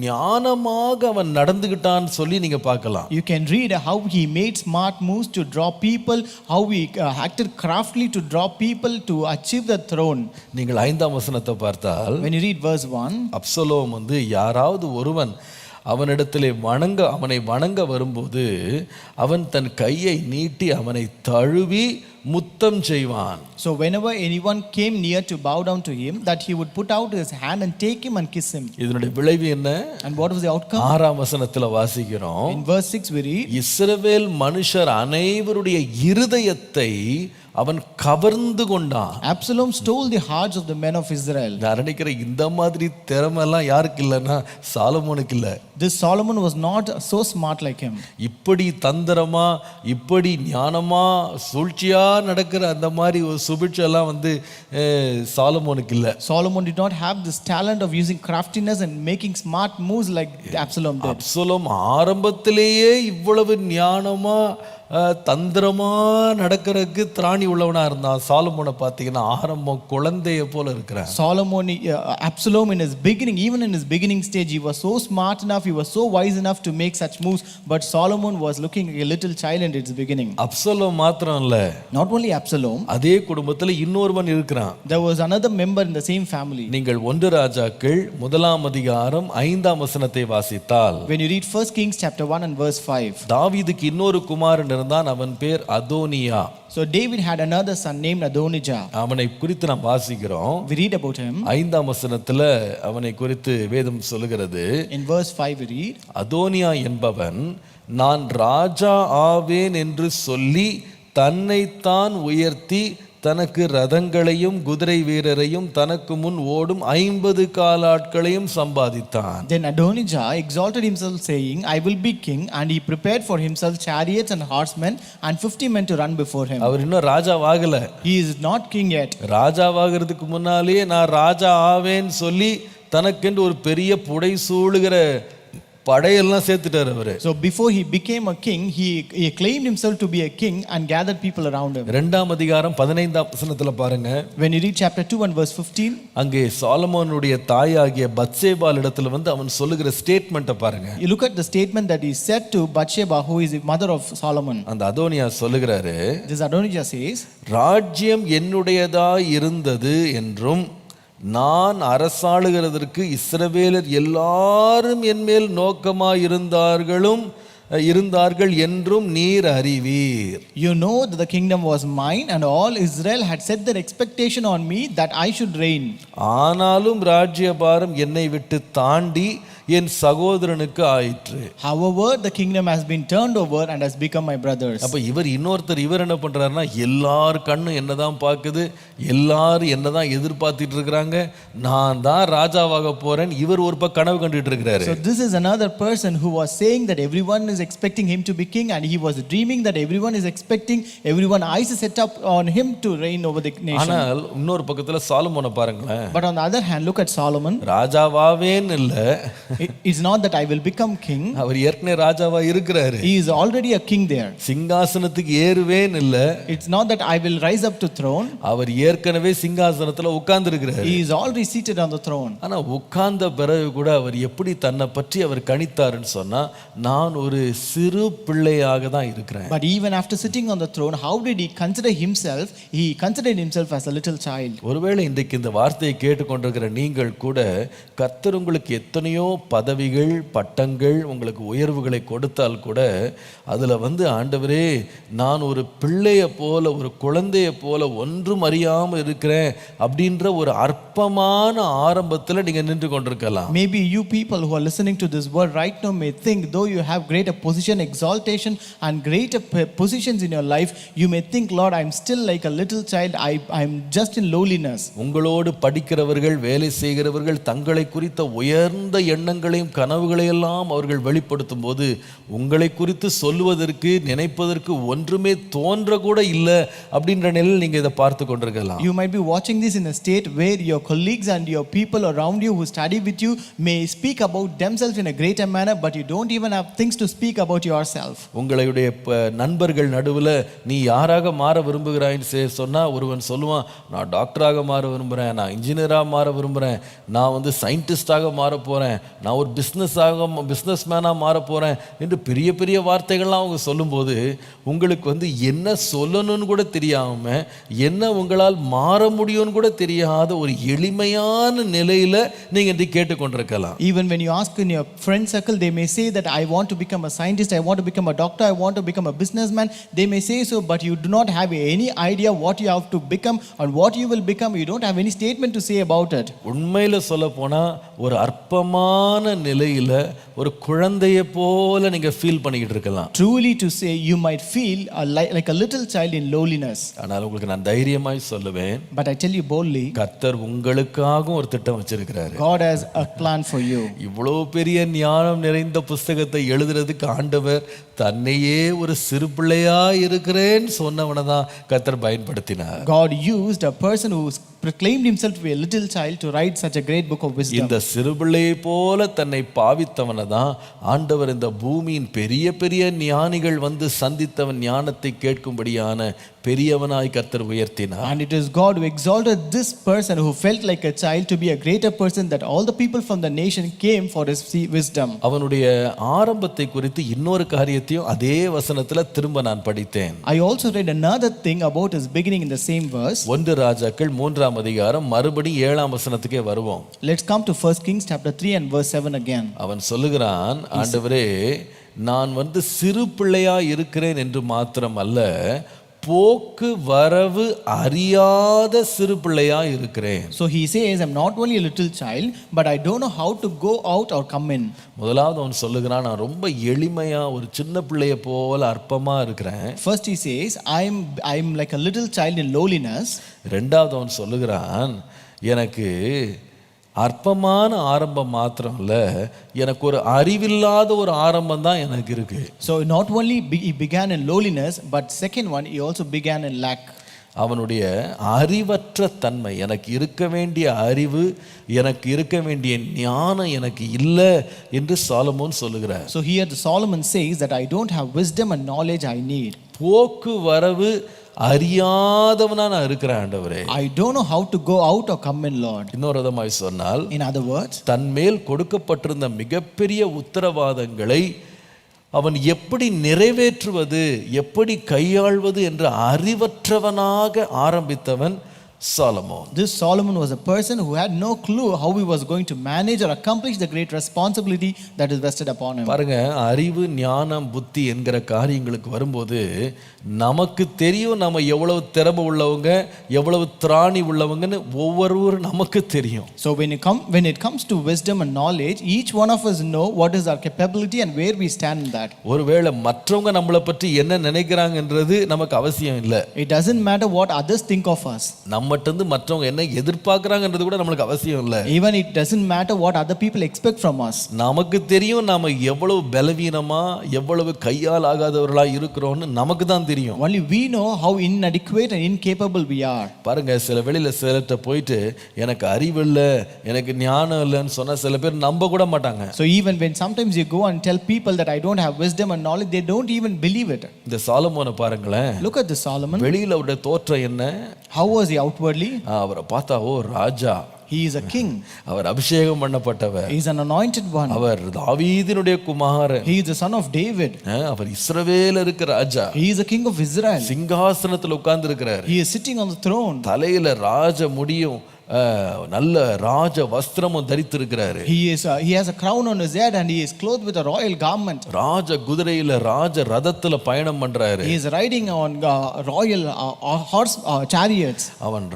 ஞானமாக அவன் நடந்துகிட்டான்னு சொல்லி நீங்க பார்க்கலாம். you can read how he made smart moves to draw people, how he acted craftily to draw people to achieve the throne. நீங்கள் 5ஆம் வசனத்தை பார்த்தால், When you read verse 1, Absalom யாராவது ஒருவன் அவனிடத்திலே அவனை வணங்க வரும்போது அவன் தன் கையை நீட்டி அவனை தழுவி முத்தம் செய்வான். so whenever anyone came near to bow down to him, that he would put out his hand and take him and kiss him. இதனுடைய விளைவு என்ன? And what was the outcome? 6ஆம் வசனத்துல வாசிக்கிறோம், In verse 6 we read, இஸ்ரவேல் மனுஷர் அனைவருடைய இருதயத்தை அவன் கவர்ந்து கொண்டான். Absalom stole the hearts of the men of Israel. நான் நினைக்கிறேன் இந்த மாதிரி திறமெல்லாம் யாருக்கு இல்லைன்னா சாலமோனுக்கு இல்லை. This Solomon was not so smart like him. இப்படி தந்திரமா இப்படி ஞானமா சூழ்ச்சியா நடக்கிற அந்த மாதிரி ஒரு சுபிட்செல்லாம் சாலமோனுக்கு இல்லை. Solomon did not have this talent of using craftiness and making smart moves like Absalom did. Absalom ஆரம்பத்திலேயே இவ்வளவு ஞானமா தந்திரமா நடக்கிறதுக்கு திராணி உள்ளவனா இருந்தான். சாலமோனை பார்த்தீங்கன்னா ஆரம்பம் குழந்தைய போல இருக்கிறான். Absalom in his beginning, even in his beginning stage, he was so smart enough, he was so wise enough to make such moves, but Solomon was looking like a little child in its beginning. Absalom மாத்திரம் இல்ல, not only Absalom, அதே குடும்பத்துல இன்னொருவன் இருக்கிறான். there was another member in the same family. நீங்கள் 1 ராஜாக்கள் 1ஆம் அதிகாரம் 5ஆம் வசனத்தை வாசித்தால், when you read 1 Kings chapter 1 and verse 5, தாவீதுக்கு இன்னொரு குமாரன் இருந்தான், அவன் பேர் அதோனியா. so David had another son named Adonijah. அவனை குறித்து நாம் வாசிக்கிறோம். we read about him. 5ஆம் வசனத்துல அவனை குறித்து வேதம் சொல்லுகிறது. in verse 5 we read, அதோனியா என்பவன் நான் ராஜா ஆவேன் என்று சொல்லி தன்னைத்தான் உயர்த்தி தனக்கு ரதங்களையும் குதிரை வீரரையும் தனக்கு முன் ஓடும் 50 காலாட்களையும் சம்பாதித்தான். then Adonijah exalted himself saying, I will be king, and he prepared for himself chariots and horsemen and 50 men to run before him. அவர் இன்னும் ராஜாவாகல. he is not king yet. ராஜாவாகிறதுக்கு முன்னாலேயே நான் ராஜா ஆவேன்னு சொல்லி தனக்கென்று ஒரு பெரிய புடை சூழுகிற படையெல்லாம் சேர்த்துட்டார் அவரு. so before he became a king, he claimed himself to be a king and gathered people around him. 2ஆம் அதிகாரம் 15ஆம் வசனத்துல பாருங்க, when you read chapter 2 and verse 15, அங்கே சாலமோனுடைய தாயாகிய பத்சேபாள் இடத்துல அவன் சொல்லுகிற ஸ்டேட்மெண்ட்டை பாருங்க. you look at the statement that he said to Bathsheba, who is the mother of Solomon. அந்த அதோனியா சொல்லுகிறாரு, this Adonijah says, ராஜ்யம் என்னுடையதாய் இருந்தது என்றும் நான் அரசாளுகிறதற்கு இஸ்ரவேலர் எல்லாரும் என்மேல் நோக்கமாய் இருந்தார்கள் என்றும் நீர் அறிவீர். you know that the kingdom was mine and all Israel had set their expectation on me that I should reign. ஆனாலும் ராஜ்யபாரம் என்னை விட்டு தாண்டி என் சகோதரனுக்கு ஆயிற்று. however the kingdom has been turned over and has become my brothers. அப்ப இவர் என்ன பண்றாருன்னா, எல்லார் கண்ணும் என்னதான் பார்க்குது, எல்லாரும் என்னதான் எதிர்பார்த்துட்டு இருக்கிறாங்க, நான் தான் ராஜாவாக போறேன். இவர் ஒரு பக்கம் கனவு கண்டுட்டு இருக்கிறாரு. so this is another person who was saying that everyone is expecting him to be king, and he was dreaming that everyone is expecting, everyone eyes is set up on him to reign over the nation. ஆனால் இன்னொரு பக்கத்துல சாலமோனை பாருங்களேன். but on the other hand, look at Solomon. ராஜாவாவேன்னு இல்ல, It's not that I will become king. அவர் ஏற்கனவே ராஜாவா இருக்கிறாரு. He is already a king there. சிங்காசனத்துக்கு ஏறுவேன் இல்ல. It's not that I will rise up to throne. அவர் ஏற்கனவே சிங்காசனத்துல உட்கார்ந்து இருக்கிறாரு. He is already seated on the throne. ஆனா உட்கார்ந்த பிறகு கூட அவர் எப்படி தன்னை பற்றி அவர் கணித்தாருன்னு சொன்னா, நான் ஒரு சிறு பிள்ளையாக தான் இருக்கிறேன். But even after sitting on the throne, how did he consider himself? He considered himself as a little child. ஒருவேளை இன்றைக்கு இந்த வார்த்தையை கேட்டுக்கொண்டிருக்கிற நீங்கள் கூட கர்த்தர் உங்களுக்கு எத்தனையோ பதவிகள் பட்டங்கள் உங்களுக்கு உயர்வுகளை கொடுத்தால் கூட அதுல ஆண்டவரே நான் ஒரு பிள்ளைய போல ஒரு குழந்தைய போல ஒன்றும் அறியாமல் இருக்கிறேன் அப்படின்ற ஒரு அற்பமான ஆரம்பத்தில் நீங்க நின்று கொண்டிருக்கலாம். Maybe you people who are listening to this word right now may think, though you have greater position, exaltation and greater positions in your life, you may think, Lord, I'm still like a little child. I'm just in lowliness. உங்களோடு படிக்கிறவர்கள் வேலை செய்கிறவர்கள் தங்களை குறித்த உயர்ந்த எண்ணங்களையும் கனவுகளையும் எல்லாம் அவர்கள் வெளிப்படுத்தும் போது உங்களை குறித்து சொல்லுவதற்கு நினைப்பதற்கு ஒன்றுமே தோன்ற கூட இல்லை அப்படின்ற நிலையில் நீங்க இதை பார்த்து கொண்டிருக்கலாம். You might be watching this in a state where your colleagues and your people around you who study with you may speak about themselves in a greater manner, but you don't even have things to speak about yourself. உங்களுடைய நண்பர்கள் நடுவில் நீ யாராக மாற விரும்புகிறாய்ன்னு சொன்னா ஒருவன் சொல்லுவான், நான் டாக்டராக மாற விரும்புகிறேன், நான் இன்ஜினியராக மாற விரும்புகிறேன், நான் சயின்டிஸ்டாக மாற போகிறேன், நான் ஒரு பிஸ்னஸ் மேனாக மாற போகிறேன் என்று பெரிய பெரிய வார்த்தைகள்லாம் அவங்க சொல்லும்போது உங்களுக்கு என்ன சொல்லணும்னு கூட தெரியாமல் என்ன உங்களால் மாற முடியும்னு கூட தெரியாத ஒரு எளிமையான நிலையில் நீங்கள் இன்றைக்கு கேட்டுக்கொண்டிருக்கலாம். Even when you ask in your friend circle, they may say that I want to become a scientist, I want to become a doctor, I want to become a businessman. They may say so, but you do not have any idea what you have to become or what you will become. You don't have any statement to say about it. உண்மையில சொல்ல போனா ஒரு அற்பமான நிலையில ஒரு குழந்தையை போல நீங்க ஃபீல் பண்ணிக்கிட்டு இருக்கலாம். Truly to say, you might feel like a little child in lowliness. ஆனால் உங்களுக்கு நான் தைரியமாய் சொல்லுவேன், but I tell you boldly, கர்த்தர் உங்களுக்காக ஒரு திட்டம் வச்சிருக்கிறாரு. God has a plan for you. இவ்வளவு பெரிய ஞானம் நிறைந்த புத்தகத்தை எழுதுறதுக்கு ஆண்டவர் தன்னையே ஒரு சிறு பிள்ளையா இருக்கிறேன்னு சொன்னவனை தான் கர்த்தர் பயன்படுத்தினார். God used a person who proclaimed himself to be a little child to write such a great book of wisdom. இந்த சிறுபிள்ளையை போல தன்னை பாவித்தவனை தான் ஆண்டவர் இந்த பூமியின் பெரிய பெரிய ஞானிகள் சந்தித்தவன் ஞானத்தை கேட்கும்படியான பெரியவனாய் கர்த்தர் உயர்த்தினார். And it is God who exalted this person who felt like a child to be a greater person, that all the people from the nation came for his wisdom. அவனுடைய ஆரம்பத்தை குறித்து இன்னொரு காரியத்தையும் அதே வசனத்துல திரும்ப நான் படித்தேன். I also read another thing about his beginning in the same verse. 1 ராஜாக்கள் 3ஆம் அதிகாரம் மறுபடி 7ஆம் வசனத்துக்கே வருவோம். Let's come to 1 Kings chapter 3 and verse 7 again. அவன் சொல்லுகிறான், ஆண்டவரே நான் சிறு பிள்ளையா இருக்கிறேன் என்று மாத்திரம் அல்ல, போக்கு வரவு அறியாத சிறு பிள்ளையா இருக்கிறேன். So he says, I'm not only a little child, but I don't know how to go out or come in. முதலாவது அவன் சொல்லுகிறான், நான் ரொம்ப எளிமையா ஒரு சின்ன பிள்ளைய போல அற்பமா இருக்கிறேன். First he says, I'm like a little child in lowliness. ரெண்டாவது அவன் சொல்லுகிறான், எனக்கு அற்பமான ஆரம்பம் மாத்திரம் இல்ல, எனக்கு ஒரு அறிவில்லாத ஒரு ஆரம்பம் தான் எனக்கு இருக்கு. So not only he began in lowliness, but second one, he also began in lack. அவனுடைய அறிவற்ற தன்மை, எனக்கு இருக்க வேண்டிய அறிவு, எனக்கு இருக்க வேண்டிய ஞானம் எனக்கு இல்லை என்று சாலமோன் சொல்லுகிறார். So here Solomon says that I don't have wisdom and knowledge I need. போக்கு வரவு அறியாதவனா நான் இருக்கிறேன் ஆண்டவரே. I don't know how to go out or come in, Lord. இன்னொரு விதமாய் சொன்னால், in other words, தன் மேல் கொடுக்கப்பட்டிருந்த மிகப்பெரிய உத்தரவாதங்களை அவன் எப்படி நிறைவேற்றுவது, எப்படி கையாள்வது என்ற அறிவற்றவனாக ஆரம்பித்தவன் Solomon. This Solomon was a person who had no clue how he was going to manage or accomplish the great responsibility that is vested upon him. பாருங்க, அறிவு ஞானம் புத்தி என்கிற காரியங்களுக்கு வரும்போது நமக்கு தெரியும் நம்ம எவ்வளவு திறமை உள்ளவங்க எவ்வளவு திராணி உள்ளவங்கன்னு ஒவ்வொருவரும் நமக்கு தெரியும். So when it comes to wisdom and knowledge, each one of us know what is our capability and where we stand in that. ஒருவேளை மற்றவங்க நம்மளை பற்றி என்ன நினைக்கிறாங்கன்றது நமக்கு அவசியம் இல்லை. It doesn't matter what others think of us. நம்மை நம்மகிட்ட இருந்து மற்றவங்க என்ன எதிர்பார்க்கறாங்கன்றது கூட நம்மளுக்கு அவசியம் இல்லை. Even it doesn't matter what other people expect from us. நமக்கு தெரியும் நாம எவ்வளவு பலவீனமா எவ்வளவு கையால் ஆகாதவர்களா இருக்கிறோம்னு நமக்கு தான் தெரியும். Only we know how inadequate and incapable we are. பாருங்க, சில வெளியில சிலர்கிட்ட போயிட்டு எனக்கு அறிவு இல்லை, எனக்கு ஞானம் இல்லைன்னு சொன்னா சில பேர் நம்ப கூட மாட்டாங்க. So even when sometimes you go and tell people that I don't have wisdom and knowledge, they don't even believe it. இந்த சாலமோனை பாருங்களேன். Look at this Solomon. வெளியில அவருடைய தோற்றம் என்ன? How was he outwardly? அவரை பார்த்தா ஓ ராஜா. He is a king. அவர் அபிஷேகம் பண்ணப்பட்டவர். He is an anointed one. Our தாவீதினுடைய Kumaran. He is the son of David. Our இஸ்ரவேலருக்கு Raja. He is a king of Israel. சிங்காசனத்தில் உட்கார்ந்து இருக்கிறார். He is sitting on the throne. தலையில ராஜ முடியும், நல்ல ராஜ வஸ்திரமும் தரித்திருக்கிறாரு. He has a crown on his head and he is clothed with a royal garment. ராஜ குதிரையில ராஜ ரதத்துல பயணம் பண்றாரு. He is riding on royal horse chariots. அவன்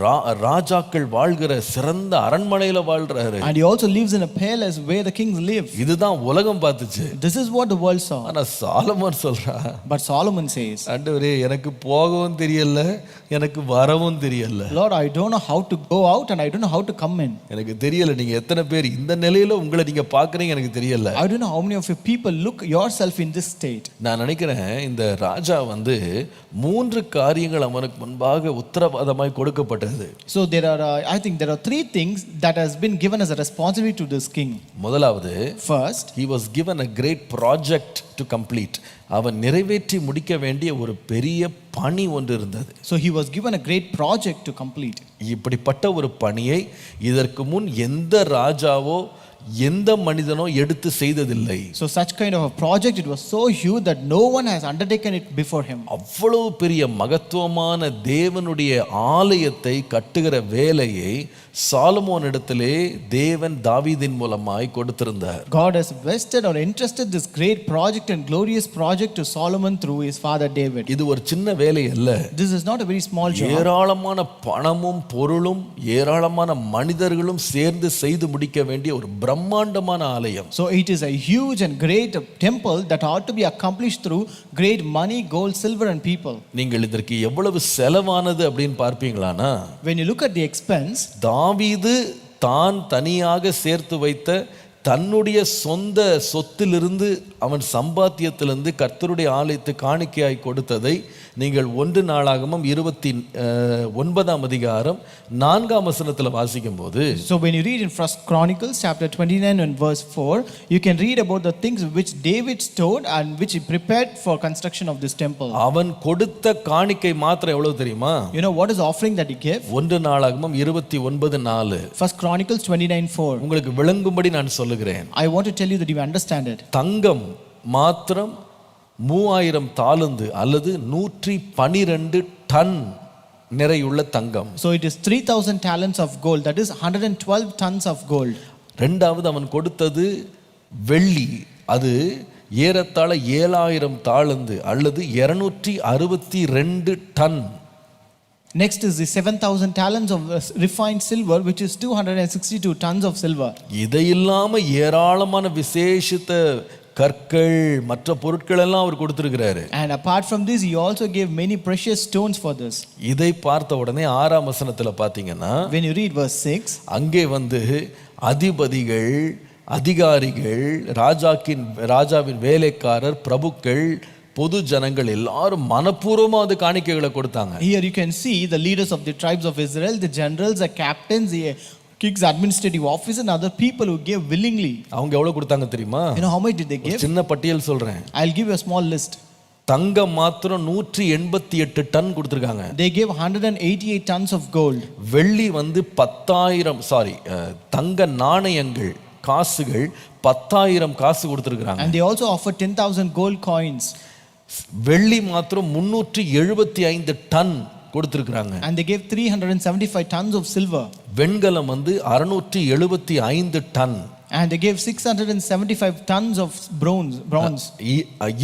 ராஜாக்கள் வாழ்கிற சிறந்த அரண்மனையில வாழ்றாரு. And he also lives in a palace where the kings live. இதுதான் உலகம் பார்த்துச்சு. This is what the world saw. ஆனா சாலமோன் சொல்றா, But Solomon says, ஆண்டவரே எனக்கு போகவும் தெரியல, எனக்கு வரவும் தெரியல. Lord, I don't know how to go out and I don't know how to come in. எனக்கு தெரியல நீங்க எத்தனை பேர் இந்த நிலையில உங்களை நீங்க பாக்குறீங்க எனக்கு தெரியல. I don't know how many of you people look yourself in this state. நான் நினைக்கிறேன் இந்த ராஜா வந்து 3 காரியங்கள் அவனுக்கு முன்பாக உத்தரவாதமாய் கொடுக்கப்பட்டது. So I think there are 3 things that has been given as a responsibility to this king. முதலாவது, first, he was given a great project to complete. அவன் நிறைவேற்றி முடிக்க வேண்டிய ஒரு பெரிய பணி ஒன்று இருந்தது. So he was given a great project to complete. இப்படிப்பட்ட ஒரு பணியை இதற்கு முன் எந்த ராஜாவோ எந்த மனிதனோ எடுத்து செய்ததில்லை. So such kind of a project, it was so huge that no one has undertaken it before him. அவ்வளவு பெரிய மகத்துவமான தேவனுடைய ஆலயத்தை கட்டுகிற வேலையை சாலமோனிடத்திலே தேவன் தாவீதின் மூலமாய் கொடுத்திருந்தார். God has vested or entrusted this great project and glorious project to Solomon through his father David. இது ஒரு சின்ன வேலை அல்ல. This is not a very small job. ஏராளமான பணமும் பொருளும் ஏராளமான மனிதர்களும் சேர்ந்து செய்து முடிக்க வேண்டிய ஒரு பிரம்மாண்டமான ஆலயம். So it is a huge and great temple that ought to be accomplished through great money, gold, silver and people. நீங்கள் இதற்கு எவ்வளவு செலவானது அப்படின்னு பார்ப்பீங்களானா, when you look at the expense, தாவீது தான் தனியாக சேர்த்து வைத்த தன்னுடைய சொந்த சொத்திலிருந்து அவன் சம்பாத்தியத்திலிருந்து கர்த்தருடைய ஆலயத்தை காணிக்கையாய் கொடுத்ததை நீங்கள் 1 நாளாகமம் 29 அதிகாரம் 4 வசனத்தில் வாசிக்கும் போது, so when you read in 1 Chronicles chapter 29 and verse 4, you can read about the things which David stored and which he prepared for construction of this temple. அவன் கொடுத்த காணிக்கை மாத்திரம் எவ்வளவு தெரியுமா? You know what is the offering that he gave? 1 நாளாகமம் 29:4. 1 Chronicles 29:4. உங்களுக்கு விளங்கும்படி நான் சொல்லுகிறேன். I want to tell you that you understand it. தங்கம் மாத்திரம் 3000 தாலந்து அல்லது 112 டன் நிறையுள்ள தங்கம். So it is 3000 talents of gold, that is 112 tons of gold. இரண்டாவது அவன் கொடுத்தது வெள்ளி, அது ஏறத்தாழ 7000 தாலந்து அல்லது 262 ton. Next is the 7000 talents of refined silver, which is 262 tons of silver. இதை இல்லாம ஏராளமான விசேஷித்த கற்கள் மற்ற பொருட்கள் எல்லாம் அவர் கொடுத்திருக்கிறாரு. And apart from this, he also gave many precious stones for this. இதை பார்த்த உடனே 6 வசனத்துல பாத்தீங்கன்னா, when you read verse 6, அங்கே வந்து அதிபதிகள், அதிகாரிகள், ராஜாவின் வேலைக்காரர், பிரபுக்கள், பொது ஜனங்கள் எல்லாரும் மனப்பூர்வமா அது காணிக்கைகளை கொடுத்தாங்க. Here you can see the leaders of the tribes of Israel, the generals, the captains, the king's administrative officers and other people who gave willingly. அவங்க எவ்வளவு கொடுத்தாங்க தெரியுமா? You know how much did they give? சின்ன பட்டியல் சொல்றேன். I'll give you a small list. தங்கம் மாத்திரம் 188 ton கொடுத்திருக்காங்க. They gave 188 tons of gold. வெள்ளி வந்து 10,000 தங்க நாணயங்கள், காசுகள் 10,000 காசு கொடுத்திருக்காங்க. And they also offered 10,000 gold coins. வெள்ளி மாத்திரம் 375 டன் கொடுத்திருக்காங்க. And they gave 375 tons of silver. வெண்கலம் வந்து 675 ton. And they gave 675 tons of bronze.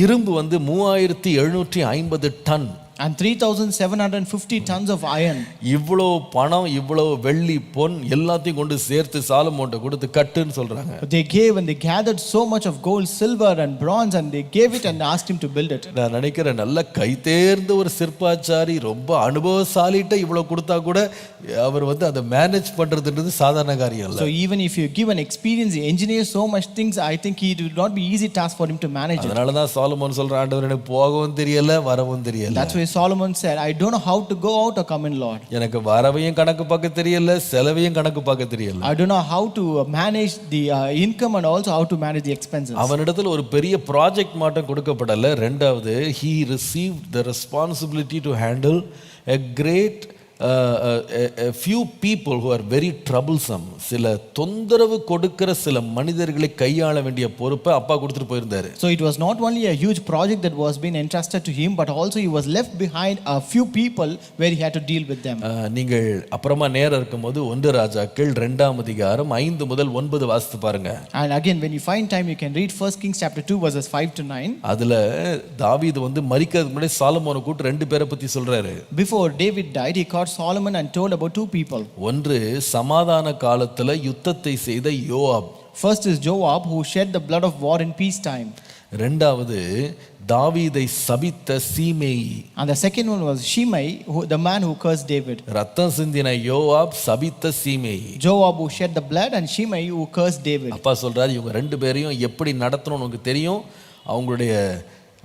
இரும்பு வந்து 3750 ton. and 3,750 tons of iron. இவ்வளோ பணம், இவ்வளோ வெள்ளி, பொன் எல்லாத்தையும் கொண்டு சேர்த்து சாலமோன்ட்ட கொடுத்து கட்டுன்னு சொல்றாங்க. But they gave and they gathered so much of gold, silver and bronze, and they gave it and asked him to build it. நான் நினைக்கிறேன் நல்ல கைதேர்ந்த ஒரு சிற்பாச்சாரி, ரொம்ப அனுபவசாலிட்ட இவ்வளோ கொடுத்தா கூட அவர் வந்து அதை மேனேஜ் பண்றதுன்றது சாதாரண காரியம் இல்லை. So even if you give an experienced engineer so much things, I think it would not be easy task for him to manage it. அதனால தான் சாலமோன் சொல்ற, ஆண்டவர் எனக்கு போகவும் தெரியல வரவும் தெரியல. That's why Solomon said, I don't know how to go out or come in, Lord. எனக்கு வரவையும் கணக்கு பார்க்க தெரியல, செலவையும் கணக்கு பார்க்க தெரியல. I don't know how to manage the income and also how to manage the expenses. அவனிடத்துல ஒரு பெரிய ப்ராஜெக்ட் மட்டும் கொடுக்கப்படல. ரெண்டாவது, he received the responsibility to handle a great a few people who are very troublesome. சில தொந்தரவு கொடுக்கிற சில மனிதர்களை கையாள வேண்டிய பொறுப்பை அப்பா கொடுத்துட்டு போயிருந்தாரு. So it was not only a huge project that was being entrusted to him, but also he was left behind a few people where he had to deal with them. நீங்கள் அப்புறமா நேரம் இருக்கும்போது 1 ராஜாக்கள் 2ஆம் அதிகாரம் 5 முதல் 9 வாசித்து பாருங்க. And again, when you find time, you can read 1 Kings chapter 2 verses 5 to 9. அதுல தாவீது வந்து மரிக்கிறதுக்கு முன்னாடி சாலமோனை கூப்பிட்டு 2 பேரை பத்தி சொல்றாரு. Before David died, he called Solomon and told about 2 people. ஒன்று சமாதான காலத்துல யுத்தத்தை செய்த யோவாப். First is Joab, who shed the blood of war in peacetime. இரண்டாவது தாவீதை சபித்த சீமேயி. And the second one was Shimei, the man who cursed David. ரத்தம் சிந்தின யோவாப் சபித்த சீமேயி. Joab who shed the blood and Shimei who cursed David. அப்பா சொல்றாரு, இவங்க 2 பேரையும் எப்படி நடத்தணும்னு உனக்கு தெரியும்.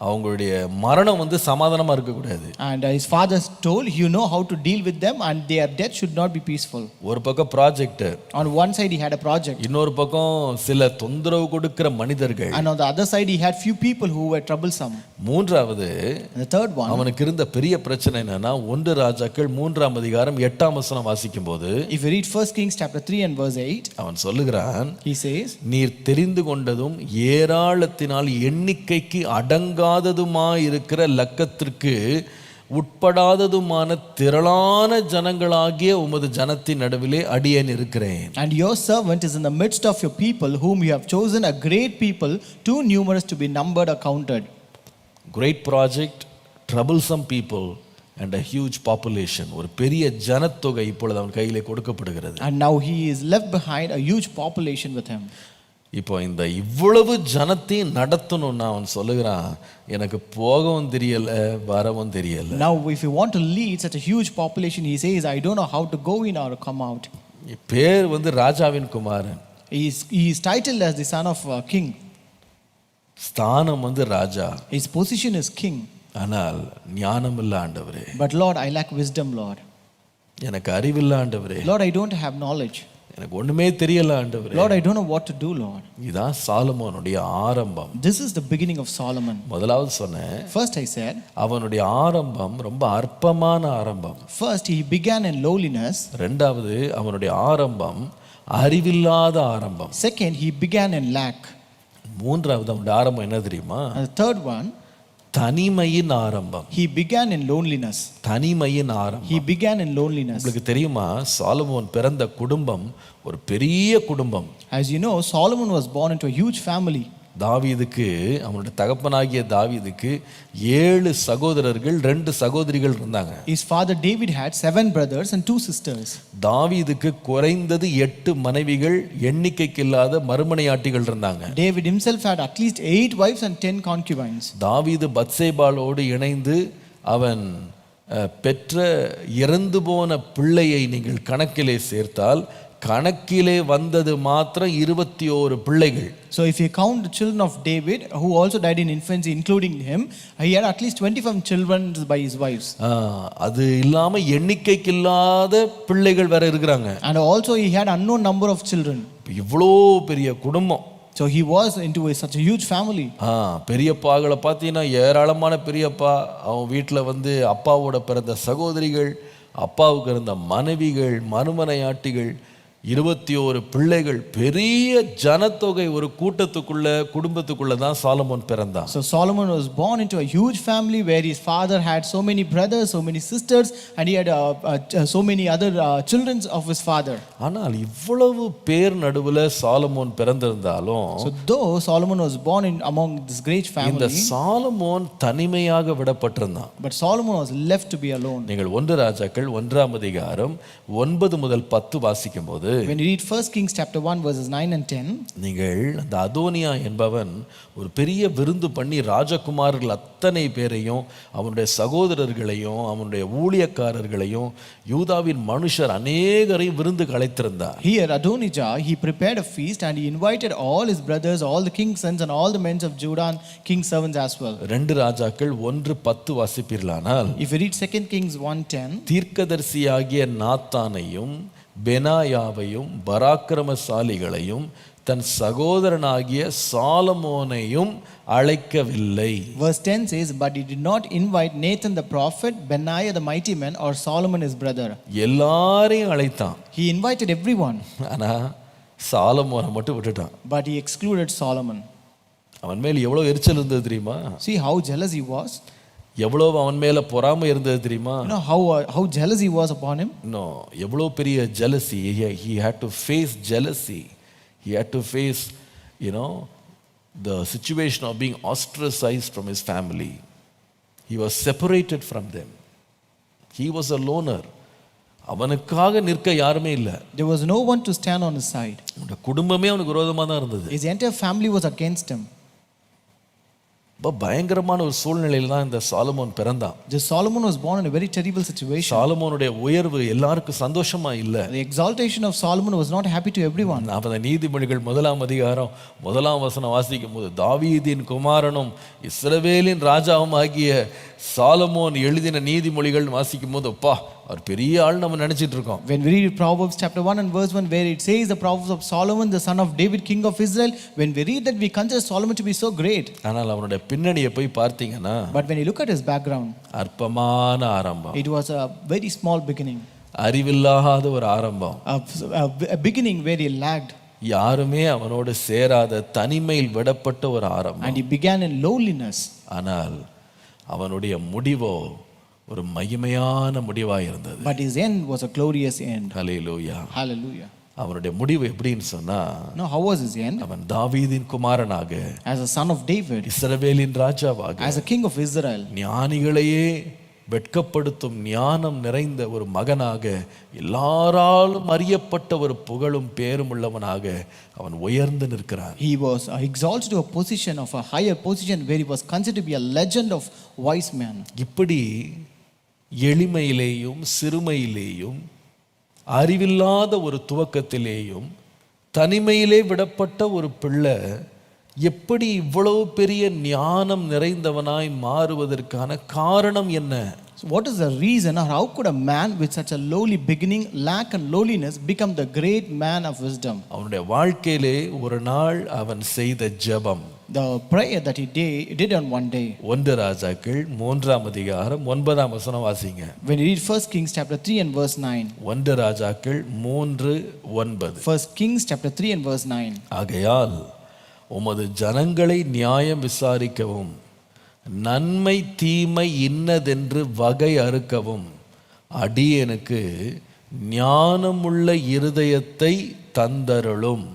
அவங்களுடைய மரணம் வந்து சமாதானமா இருக்க கூடாது. And his father told, you know how to deal with them and their death should not be peaceful. ஒரு பக்கம் project, on one side he had a project, இன்னொரு பக்கம் சில தொந்தரவு கொடுக்கிற மனிதர்கள், and on the other side he had few people who were troublesome. மூன்றாவது, and the third one, அவனுக்கு இருந்த பெரிய பிரச்சனை என்னன்னா 1 ராஜாக்கள் 3ஆம் அதிகாரம் 8ஆம் வசனம் வாசிக்கும்போது, if you read 1 Kings chapter 3 and verse 8, அவன் சொல்லுகிறான், he says, நீர் தெரிந்து கொண்டதும் ஏராளத்தினால் எண்ணிக்கைக்கு அடங்காததுமாயிருக்கிற லக்கத்திற்கு உட்படாததுமான திரளான ஜனங்களாகிய உமது ஜனத்தின் நடுவிலே அடியேன் இருக்கிறேன். and your servant is in the midst of your people whom you have chosen, a great people, too numerous to be numbered or counted. Great project, troublesome people and a huge population. ஒரு பெரிய ஜனத்தொகை இப்பொழுது அவன் கையிலே கொடுக்கப்படுகிறது. and now he is left behind a huge population with him. இப்போ இந்த இவ்வளவு ஜனத்தையும் நடத்தணும்னா அவன் சொல்லுகிறான், எனக்கு போகவும் தெரியல வரவும் தெரியல. now if you want to lead such a huge population, he says, I don't know how to go in or come out. பேர் வந்து ராஜாவின் குமாரன், he is titled as the son of a king, ஸ்தானம் வந்து ராஜா, his position is king, ஆனால் ஞானம் இல்ல ஆண்டவரே, but Lord, I lack wisdom. Lord, எனக்கு அறிவில்ல ஆண்டவரே, Lord, I don't have knowledge. எனக்கு ஒண்ணுமே தெரியல ஆண்டவரே. Lord, I don't know what to do. Lord, இதான் சாலமோனுடைய ஆரம்பம். this is the beginning of Solomon. முதலாவது சொன்னேன், First I said, அவனுடைய ஆரம்பம் ரொம்ப அற்பமான ஆரம்பம். first he began in lowliness. ரெண்டாவது அவனுடைய ஆரம்பம் அறிவில்லாத ஆரம்பம். Second, he began in lack. மூன்றாவது அவனுடைய ஆரம்பம் என்ன தெரியுமா? And the third one, தனிமையின் ஆரம்பம். he began in loneliness. தனிமையின் ஆரம்பம். He began in loneliness. உங்களுக்கு தெரியுமா, சாலமோன் பிறந்த குடும்பம் ஒரு பெரிய குடும்பம். As you know, Solomon was born into a huge family. தாவீதுக்கு, அவனுடைய தகப்பனாகிய தாவீதுக்கு 7 சகோதரர்கள் 2 சகோதரிகள் இருந்தாங்க. His father David had 7 brothers and 2 sisters. தாவீதுக்கு குறைந்தது 8 மனைவிகள், எண்ணிக்கைக்கு இல்லாத மறுமனையாட்டிகள் இருந்தாங்க. David himself had at least 8 wives and 10 concubines. தாவீது பத்சேபாளோடு இணைந்து அவன் பெற்ற இறந்து போன பிள்ளையை நீங்கள் கணக்கிலே சேர்த்தால் கணக்கிலே வந்தது மாத்திரம் 21 பிள்ளைகள். So if you count the children of David who also died in infancy including him, he had at least 25 children by his wives. அது இல்லாம எண்ணிக்கைக்கு இல்லாத பிள்ளைகள் வேற இருக்கிறாங்க. And also he had unknown number of children. இவ்வளோ பெரிய குடும்பம். So he was into such a huge family. பெரியப்பாகளை பார்த்தீங்கன்னா ஏராளமான பெரியப்பா, அவன் வீட்டில் வந்து அப்பாவோட பிறந்த சகோதரிகள், அப்பாவுக்கு இருந்த மனைவிகள், மறுமனையாட்டிகள், 21 பிள்ளைகள், பெரிய ஜனத்தொகை, ஒரு குடும்பத்துக்குள்ள தான் சாலமோன் பிறந்தான். So Solomon was born into a huge family where his father had so many brothers, so many sisters, and he had so many other children of his father. ஆனால் இவ்வளவு பேர் நடுவுல சாலமோன் பிறந்திருந்தாலும், So though Solomon was born in among this great இந்த family, Solomon தனிமையாக விடப்பட்டிருந்தான். but Solomon was left to be alone. நீங்கள் 1 ராஜாக்கள் 1ஆம் அதிகாரம் 9 முதல் 10 வாசிக்கும் போது, When you read 1 Kings chapter 1 verses 9 and 10, நீங்கள் அந்த அதோனியா என்பவன் ஒரு பெரிய விருந்து பண்ணி ராஜகுமாரர்கள் அத்தனை பேரையும், அவனுடைய சகோதரர்களையும், அவனுடைய ஊழியக்காரர்களையும், யூதாவின் மனுஷர் அநேகரையும் விருந்துக்கு அழைத்திருந்தார். here Adonijah, he prepared a feast and he invited all his brothers, all the king's sons and all the men of Judah and king's servants as well. 2 ராஜாக்கள் 1:10 வாசிப்பீர்களானால், If you read 2 Kings 1:10, தீர்க்கதரிசியாகிய நாத்தானையும் பெனாயாவையும் பராக்கிரமசாலிகளையும் தன் சகோதரனாகிய சாலமோனையும் அழைக்கவில்லை. verse 10 says, but he did not invite Nathan the prophet, Benaiah the mighty man, or Solomon his brother. எல்லாரையும் அழைத்தான், He invited everyone, ஆனா சாலமோனை மட்டும் விட்டுட்டான். but he excluded Solomon. அவன் மேல் எவ்வளவு எரிச்சல் இருந்தது தெரியுமா? See how jealous he was. எவ்வளவு அவன் மேல பொறாமை இருந்தது தெரியுமா? You know how jealous he was upon him. No, எவ்வளவு பெரிய jealousy. He had to face jealousy. He had to face, the situation of being ostracized from his family. He was separated from them. He was a loner. அவனுக்காக நிற்க யாருமே இல்ல. There was no one to stand on his side. அவனுடைய குடும்பமே அவனுக்கு விரோதமா தான் இருந்தது. His entire family was against him. பயங்கரமான ஒரு சூழ்நிலையில தான் இந்த சாலமோன் பிறந்தான். Just Solomon was born in a very terrible situation. சாலமோனுடைய உயர்வு எல்லாருக்கும் சந்தோஷமா இல்ல. The exaltation of Solomon was not happy to everyone. நாம நீதிமொழிகள் 1ஆம் அதிகாரம் 1ஆம் வசனம் வாசிக்கும் போது, தாவீதின் குமாரனும் இஸ்ரவேலின் ராஜாவும் ஆகிய சாலமோன் எழுதின நீதிமொழிகள் வாசிக்கும் போது, அப்பா அவர் பெரிய ஆள் நம்ம நினைச்சிட்டு இருக்கோம். When we read Proverbs chapter 1 and verse 1 where it says the Proverbs of Solomon the son of David king of Israel, when we read that we consider Solomon to be so great. ஆனால் அவனுடைய பின்னணியை போய் பார்த்தீங்கன்னா, But when you look at his background, அற்பமான ஆரம்பம். it was a very small beginning. அறிவில்லாத ஒரு ஆரம்பம். A beginning where he lagged. யாருமே அவனோடு சேராத தனிமையில் விடப்பட்ட ஒரு ஆரம்பம். And he began in lowliness. ஆனால் அவனுடைய முடிவோ ஒரு மகிமையான முடிவாய் இருந்தது. But his end was a glorious end. Hallelujah. Hallelujah. அவனுடைய முடிவு எப்படின்னு சொன்னா, Now how was his end? அவன் தாவீதின் குமாரனாக, As a son of David, இஸ்ரவேலின் ராஜாவாக, as a king of Israel, ஞானிகளையே வெட்கப்படுத்தும் ஞானம் நிறைந்த ஒரு மகனாக, எல்லாராலும் அறியப்பட்ட ஒரு புகழும் பேரும் உள்ளவனாக அவன் உயர்ந்து நிற்கிறான். he was exalted to a position of a higher position where he was considered to be a legend of wise man. இப்படி எளிமையிலேயும் சிறுமையிலேயும் அறிவில்லாத ஒரு துவக்கத்திலேயும் தனிமையிலே விடப்பட்ட ஒரு பிள்ளை எப்படி இவ்வளவு பெரிய ஞானம் நிறைந்தவனாய் மாறுவதற்கான காரணம் என்ன? So what is the reason, or how could a man with such a lowly beginning, lack and lowliness, become the great man of wisdom? அவனுடைய வாழ்க்கையிலே ஒரு நாள் அவன் செய்த ஜெபம், The prayer that he did on one day. 1 ராஜாக்கள் 3ஆம் அதிகாரம் 9ஆம் வசனம் வாசிங்க. When you read 1 Kings chapter 3 and verse 9. 1 ராஜாக்கள் 3:9. 1 Kings chapter 3 and verse 9. ஆகையால் உமது ஜனங்களை நியாயம் விசாரிக்கவும், நன்மை தீமை இன்னதென்று வகை அறுக்கவும் அடியேனுக்கு ஞானமுள்ள இருதயத்தை தந்தருளும்.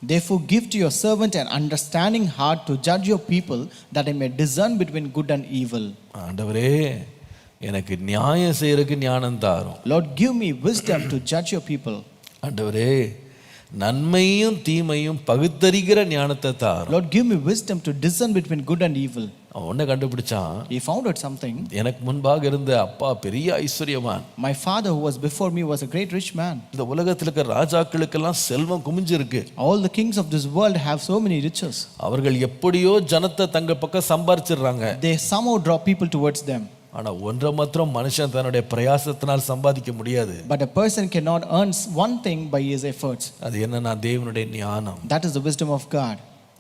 Therefore give to your servant an understanding heart to judge your people, that I may discern between good and evil. ஆண்டவரே, எனக்கு நியாயம் செய்யறதுக்கு ஞானம் தாரும். Lord, give me wisdom to judge your people. ஆண்டவரே, நன்மையும் தீமையும் பகுத்தறிகிற ஞானத்தை தாரும். Lord, give me wisdom to discern between good and evil. அவன் ஒன்ன கண்டுபிடிச்சான். He found out something. எனக்கு முன்பாக இருந்த அப்பா பெரிய ஐஸ்வர்யவான். My father who was before me was a great rich man. இந்த உலகத்தில் இருக்கிற ராஜாக்களுக்கெல்லாம் செல்வம் குமிஞ்சிருக்கு. All the kings of this world have so many riches. அவர்கள் எப்படியோ ஜனத்தை தங்கள் பக்கம் சம்பாரிச்சிடுறாங்க. They somehow draw people towards them. ஆனா ஒன்றை மாத்திரம் மனுஷன் தன்னுடைய பிரயாசத்தினால் சம்பாதிக்க முடியாது. But a person cannot earn one thing by his efforts. அது என்னன்னா தேவனுடைய ஞானம். That is the wisdom of God.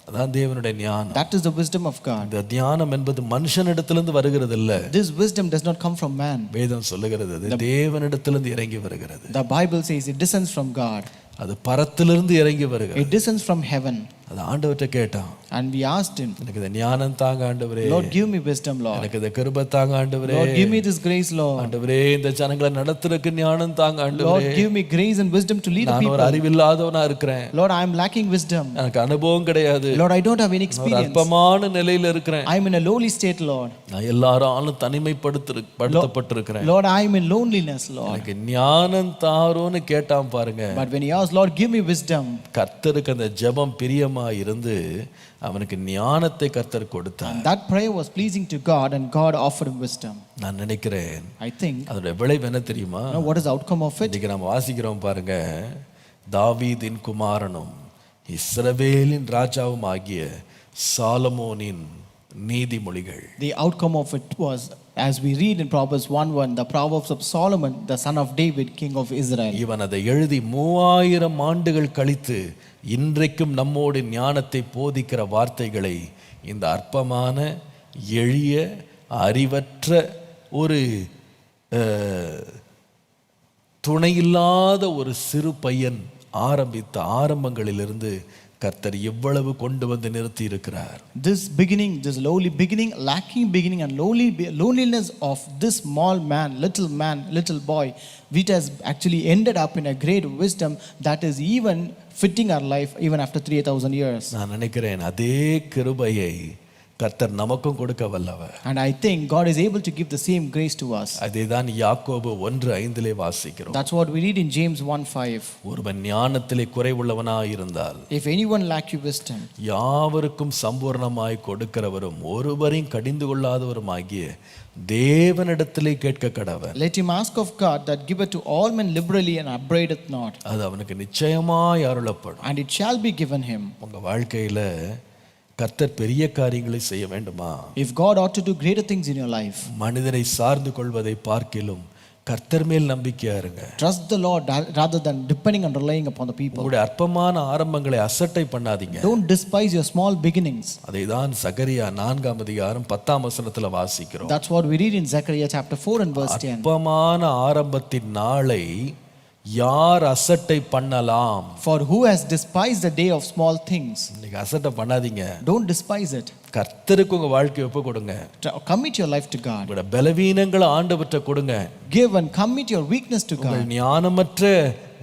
அதான் தேவனுடைய ஞானம். That is the wisdom of God. இந்த ஞானம் என்பது மனுஷனிடத்திலிருந்து வருகிறது இல்ல. This wisdom does not come from man. வேதம் சொல்லுகிறது அது தேவனிடத்திலிருந்து இறங்கி வருகிறது. The Bible says it descends from God. அது பரத்திலிருந்து இறங்கி வருகிறது. It descends from heaven. அது ஆண்டவர்கிட்ட கேட்டான். And we asked him, எனக்கு இந்த ஞானம் தாங்க ஆண்டவரே, Lord, give me wisdom, Lord. எனக்கு இந்த கிருபை தாங்க ஆண்டவரே, Lord, give me this grace, Lord. ஆண்டவரே இந்த ஜனங்களை நடத்துறதுக்கு ஞானம் தாங்க Lord, ஆண்டவரே, give me grace and wisdom to lead the நான் ஒரு people. அறிவில்லாதவனா இருக்கிறேன், Lord, I am lacking wisdom. எனக்கு அனுபவம் கிடையாது, Lord, I don't have any ஒரு experience. அற்பமான நிலையில இருக்கிறேன், I am in a lowly state, Lord. நான் எல்லாராலும் தனிமைப்படுத்தப்பட்டிருக்கிறேன், Lord, I am in loneliness, Lord. எனக்கு ஞானம் தாரோன்னு கேட்டான் பாருங்க. But when he asked, Lord, give me wisdom, கர்த்தருக்கு அந்த ஜெபம் பிரியமா இருந்து அவனுக்கு ஞானத்தை கர்த்தர் கொடுத்தார். that prayer was pleasing to God and God offered him wisdom. நான் நினைக்கிறேன் I think, அதோட விளைவு என்ன தெரியுமா? you know, what is the outcome of it? இன்னைக்கு நம்ம வாசிக்கிறோம் பாருங்க, தாவீதின் குமாரனும் இஸ்ரவேலின் ராஜாவும் ஆகிய சாலமோனின் நீதிமொழிகள். The outcome of it was, as we read in Proverbs 1:1, the Proverbs of Solomon, the son of David, king of Israel. இவன் அதை எழுதி 3000 ஆண்டுகள் கழித்து இன்றைக்கும் நம்மோடு ஞானத்தை போதிக்கிற வார்த்தைகளை இந்த அற்பமான எளிய அறிவற்ற ஒரு துணையில்லாத ஒரு சிறு பையன் ஆரம்பித்த ஆரம்பங்களிலிருந்து கர்த்தர் எவ்வளவு கொண்டு வந்து நிறுத்தி இருக்கிறார். This beginning, this lowly beginning, lacking beginning and loneliness of this small man, little boy, which has actually ended up in a great wisdom that is even fitting our life even after 3,000 years. நான் நினைக்கிறேன் அதே கிருபையை கர்த்தர் நமக்கும் கொடுக்க வல்லவர். And I think God is able to give the same grace to us. அதேதான் யாக்கோபு 1:5 வாசிக்கிறோம். That's what we read in James 1:5. ஒருவன் ஞானத்திலே குறைவுள்ளவனாய் இருந்தால், If anyone lack you wisdom, யாவருக்கும் சம்பூர்ணமாய் கொடுக்கிறவரும் ஒருவரையும் கடிந்து கொள்ளாதவருமாகிய தேவனிடத்திலே கேட்க கடவன். let him ask of God that giveth to all men liberally and upbraideth not. அது அவனுக்கு நிச்சயமாய் அருளப்படும். And it shall be given him. உங்க வாழ்க்கையில கர்த்தர் பெரிய காரியங்களை செய்ய வேண்டுமா? If God ought to do greater things in your life, மனிதரை சார்ந்து கொள்வதை பார்க்கிலும் கர்த்தர் மேல் நம்பிக்கையா இருங்க. trust the Lord rather than depending and relying upon the people. உங்களுடைய அற்பமான ஆரம்பங்களை அசட்டை பண்ணாதீங்க. Don't despise your small beginnings. அதைதான் சகரியா 4:10 வாசிக்கிறோம். That's what we read in Zechariah chapter 4 and verse 10. அற்பமான ஆரம்பத்தின் நாளை யார் அசட்டை பண்ணலாம்? For who has despised the day of small things? இன்னைக்கு அசட்டை பண்ணாதீங்க. Don't despise it. கர்த்தருக்கு உங்க வாழ்க்கையை ஒப்பு கொடுங்க. Commit your life to God. உங்களோட பலவீனங்களை ஆண்டவர்ட்ட கொடுங்க. Give and commit your weakness to God. உங்கள் ஞானமற்ற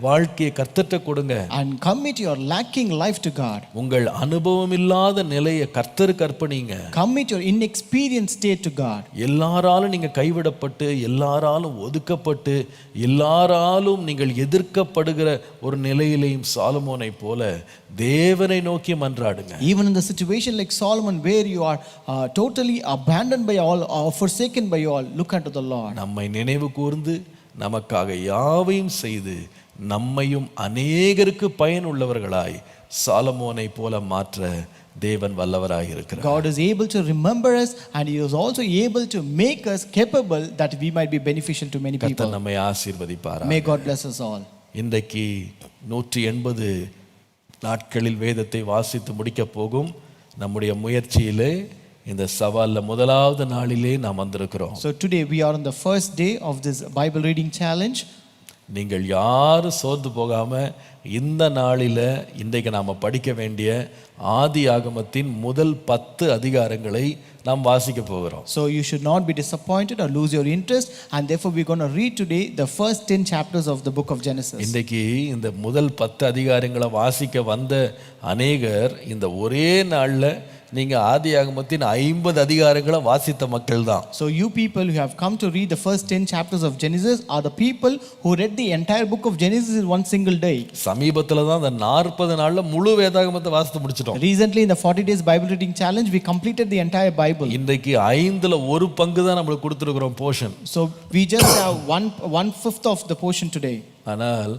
வாழ்க்கையை கர்த்தர்ட்ட கொடுங்க. And commit your lacking life to God. உங்கள் அனுபவம் இல்லாத நிலையை கர்த்தருக்கு அர்ப்பணிங்க. Commit your inexperienced state to God. எல்லாராலும் நீங்க கைவிடப்பட்டு, எல்லாராலும் ஒதுக்கப்பட்டு, எல்லாராலும் நீங்கள் எதிர்க்கப்படுகிற ஒரு நிலையிலேயும் சாலமோனை போல தேவனை நோக்கி மன்றாடுங்க. Even in the situation like Solomon, where you are totally abandoned by all or forsaken by all, look unto the Lord. நம்மை நினைவு கூர்ந்து நமக்காக யாவையும் செய்து நம்மையும் அநேகருக்கு பயனுள்ளவர்களாய் சாலமோனை போல மாற்ற தேவன் வல்லவராய் இருக்கிறார். God is able to remember us and he is also able to make us capable that we might be beneficial to many people. கர்த்தர் நம்மை ஆசீர்வதிப்பாராக. May God bless us all. இன்றைக்கு 180 நாட்களில் வேதத்தை வாசித்து முடிக்க போகும் நம்முடைய முயற்சியிலே இந்த சவால்ல முதலாவது நாளிலே நாம் வந்திருக்கிறோம். So today we are on the first day of this Bible reading challenge. நீங்கள் யாரும் சோர்ந்து போகாம இந்த நாளில இன்றைக்கு நாம படிக்க வேண்டிய ஆதி ஆகமத்தின் முதல் 10 அதிகாரங்களை நாம் வாசிக்க போகிறோம். So you should not be disappointed or lose your interest, and therefore we're going to read today the first 10 chapters of the book of Genesis. இன்றைக்கு இந்த முதல் 10 அதிகாரங்களை வாசிக்க வந்த அநேகர் இந்த ஒரே நாள்ல நீங்க ஆதி ஆகமத்தின் 50 அதிகாரங்களை வாசித்த மக்கள் தான். So you people who have come to read the first 10 chapters of Genesis are the people who read the entire book of Genesis in one single day. சமீபத்துல தான் அந்த 40 நாள்ல முழு வேதாகமத்தை வாசித்து முடிச்சிட்டோம். Recently in the 40 days Bible reading challenge we completed the entire Bible. இன்றைக்கு 5ல ஒரு பங்கு தான் நமக்கு கொடுத்திருக்கிறோம் portion. So we just have one fifth of the portion today. ஆனால்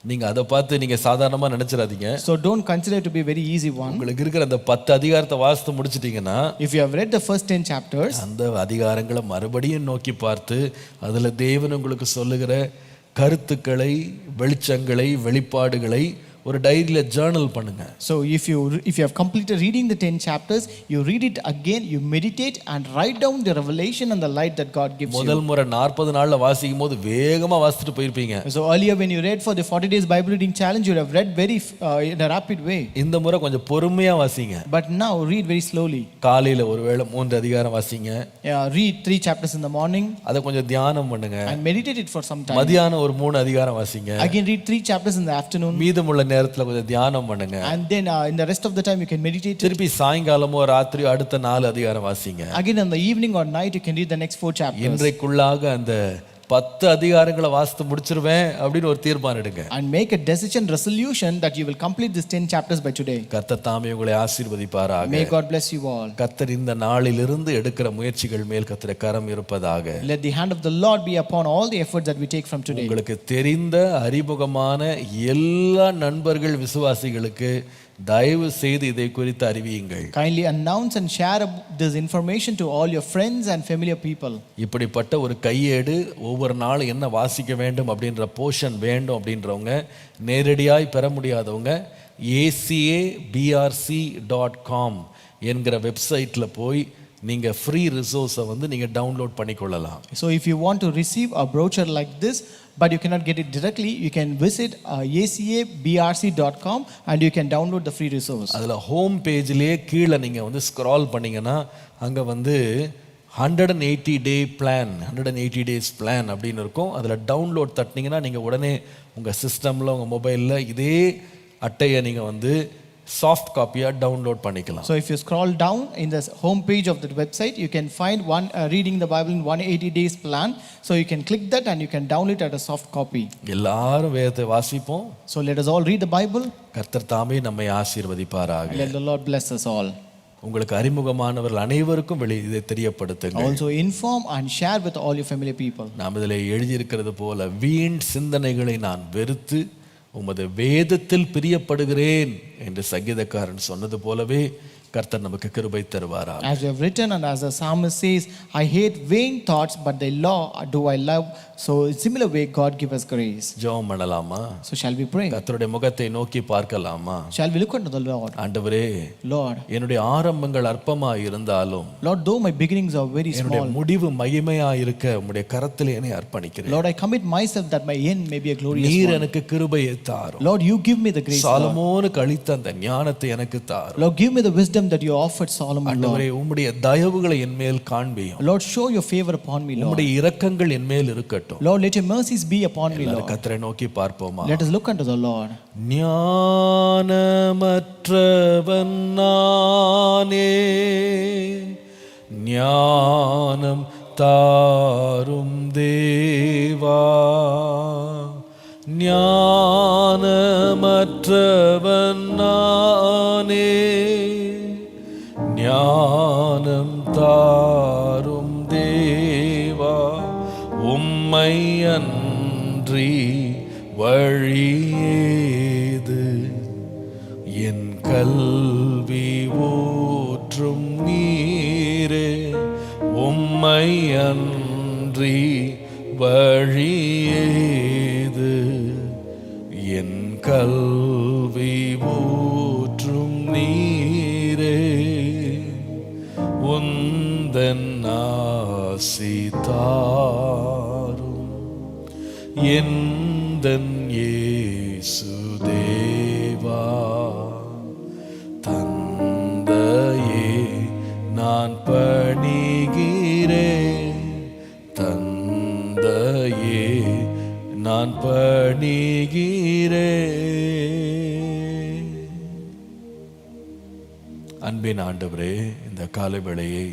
நீங்க அதை பார்த்து நீங்க சாதாரணமா நினைச்சிடாதீங்க. So don't consider it to be a very easy one. உங்களுக்கு இருக்கிற அந்த 10 அதிகாரத்தை வாசித்து முடிச்சிட்டீங்கன்னா, if you have read the first 10 chapters, அந்த அதிகாரங்களை மறுபடியும் நோக்கி பார்த்து அதுல தேவன் உங்களுக்கு சொல்லுகிற கருத்துக்களை, வெளிச்சங்களை, வெளிப்பாடுகளை ஒரு டைரியில ஜர்னல் பண்ணுங்க. So if you have completed reading the 10 chapters, you read it again, you meditate and write down the revelation and the light that God gives you. முதல் முறை 40 நாள்ல வாசிக்கும் போது வேகமா வாசிட்டு போயிருப்பீங்க. So earlier when you read for the 40 days Bible reading challenge, you would have read very in a rapid way. இந்த முறை கொஞ்சம் பொறுமையா வாசிங்க. But now read very slowly. காலையில ஒருவேளை 3 அதிகாரம் வாசிங்க. Read 3 chapters in the morning. அத கொஞ்சம் தியானம் பண்ணுங்க. And meditate it for some time. மதியானம் ஒரு 3 அதிகாரம் வாசிங்க. Again read 3 chapters in the afternoon. மீதமுள்ள நேரத்துல கொஞ்சம் தியானம் பண்ணுங்க. And then in the rest of the time you can meditate. திருப்பி சாயங்காலமோ ராத்திரியோ அடுத்த 4 அதிகாரம் வாசிங்க. Again in the evening or night you can read the next 4 chapters. இன்றைக்குள்ளாக அந்த 10 அதிகாரங்களை வாசித்து முடிச்சிருவேன் அப்படின்னு ஒரு தீர்மானம் எடுங்க. And make a decision resolution that you will complete these 10 chapters by today. கர்த்தர் தாமே உங்களை ஆசீர்வதிப்பாராக. May God bless you all. கர்த்தர் இந்த நாளிலிருந்து எடுக்கிற முயற்சிகள் மேல் கர்த்தருடைய கரம் இருப்பதாக. Let the hand of the Lord be upon all the efforts that we take from today. உங்களுக்கு தெரிந்த அறிமுகமான எல்லா நண்பர்கள் விசுவாசிகளுக்கு தயவு செய்து இதை குறித்து அறிவியுங்கள். Kindly announce and share this information to all your friends and familiar people. இப்படிப்பட்ட ஒரு கையேடு ஒவ்வொரு நாளும் என்ன வாசிக்க வேண்டும் அப்படின்ற போர்ஷன் வேண்டும் அப்படின்றவங்க நேரடியாய் பெற முடியாதவங்க acabrc.com என்கிற வெப்சைட்ல போய் நீங்க ஃப்ரீ ரிசோர்ஸை வந்து நீங்க download பண்ணிக்கொள்ளலாம். So if you want to receive a brochure like this but you cannot get it directly, you can visit acabrc.com and you can download the free resource. அதுல ஹோம் பேஜ்லயே கீழே நீங்க வந்து ஸ்க்ரால் பண்ணீங்கன்னா அங்க வந்து 180 day plan 180 days plan அப்படின்னு இருக்கும். அதுல டவுன்லோட் தட்டினீங்கன்னா நீங்க உடனே உங்க சிஸ்டம்ல உங்க மொபைல்ல இதே அட்டையை நீங்க வந்து சாஃப்ட் காப்பியா டவுன்லோட் பண்ணிக்கலாம். So if you scroll down in the home page of the website, you can find one reading the Bible in 180 days plan. So you can click that and you can download it as a soft copy. எல்லாரும் வேதத்தை வாசிப்போம். So let us all read the Bible. கர்த்தர் தாமே நம்மை ஆசீர்வதிப்பாராக. Let the Lord bless us all. உங்களுக்கு அறிமுகமானவர்கள் அனைவருக்கும் இதை தெரியப்படுத்துங்க. Also inform and share with all your familiar people. நாம் இதில் எழுதியிருக்கிறது போல வீண் சிந்தனைகளை நான் வெறுத்து உமது வேதத்தில் பிரியப்படுகிறேன் என்று சங்கீதக்காரன் சொன்னது போலவே கர்த்தர் நமக்கு கிருபை தருவாராக. As you have written and as the psalmist says, I hate vain thoughts but thy law do I love. So in similar way God give us grace. ஜெபம் பண்ணலாமா? So shall we pray? கர்த்தருடைய முகத்தை நோக்கி பார்க்கலாமா? Shall we look unto the Lord? ஆண்டவரே, Lord, என்னுடைய ஆரம்பங்கள் அற்பமாய் இருந்தாலும் Lord, though my beginnings are very என்னுடைய small, முடிவு மகிமையாய் இருக்க உம்முடைய கரத்திலே என்னை அர்ப்பணிக்கிறேன். Lord, I commit myself that my end may be a glorious நீர் one. எனக்கு கிருபையை தாரும். Lord, you give me the grace. Lord. சாலமோனுக்கு அளித்த அந்த ஞானத்தை எனக்கு தாரும். Lord, give me the wisdom that you offered Solomon. Lord, ஆண்டவரே, உம்முடைய தயவுகளை என் மேல் காண்பியும். Lord, show your favor upon me, Lord. உம்முடைய இரக்கங்கள் என் மேல் இருக்கட்டும். Lord, let your mercies be upon me, Lord. கர்த்தரை நோக்கி பார்ப்போமா? Let us look unto the Lord. ஞானமற்றவன் நானே, ஞானம் தாரும் தேவா. ஞானமற்றவன் நானே, ஞானம் தாரும் தேவா. உம்மை அன்றி வழியேது, என் கல்வி ஊற்றும் நீரே. உம்மை அன்றி வழியேது, என் கல்வி ஊற்றும் நீரே. உந்தன் ஆசி தாரும் எந்தன் இயேசு தேவா. தந்தையே நான் பணிகிறேன், தந்தையே நான் பணிகிறேன். அன்பின் ஆண்டவரே, இந்த காலை வேளையை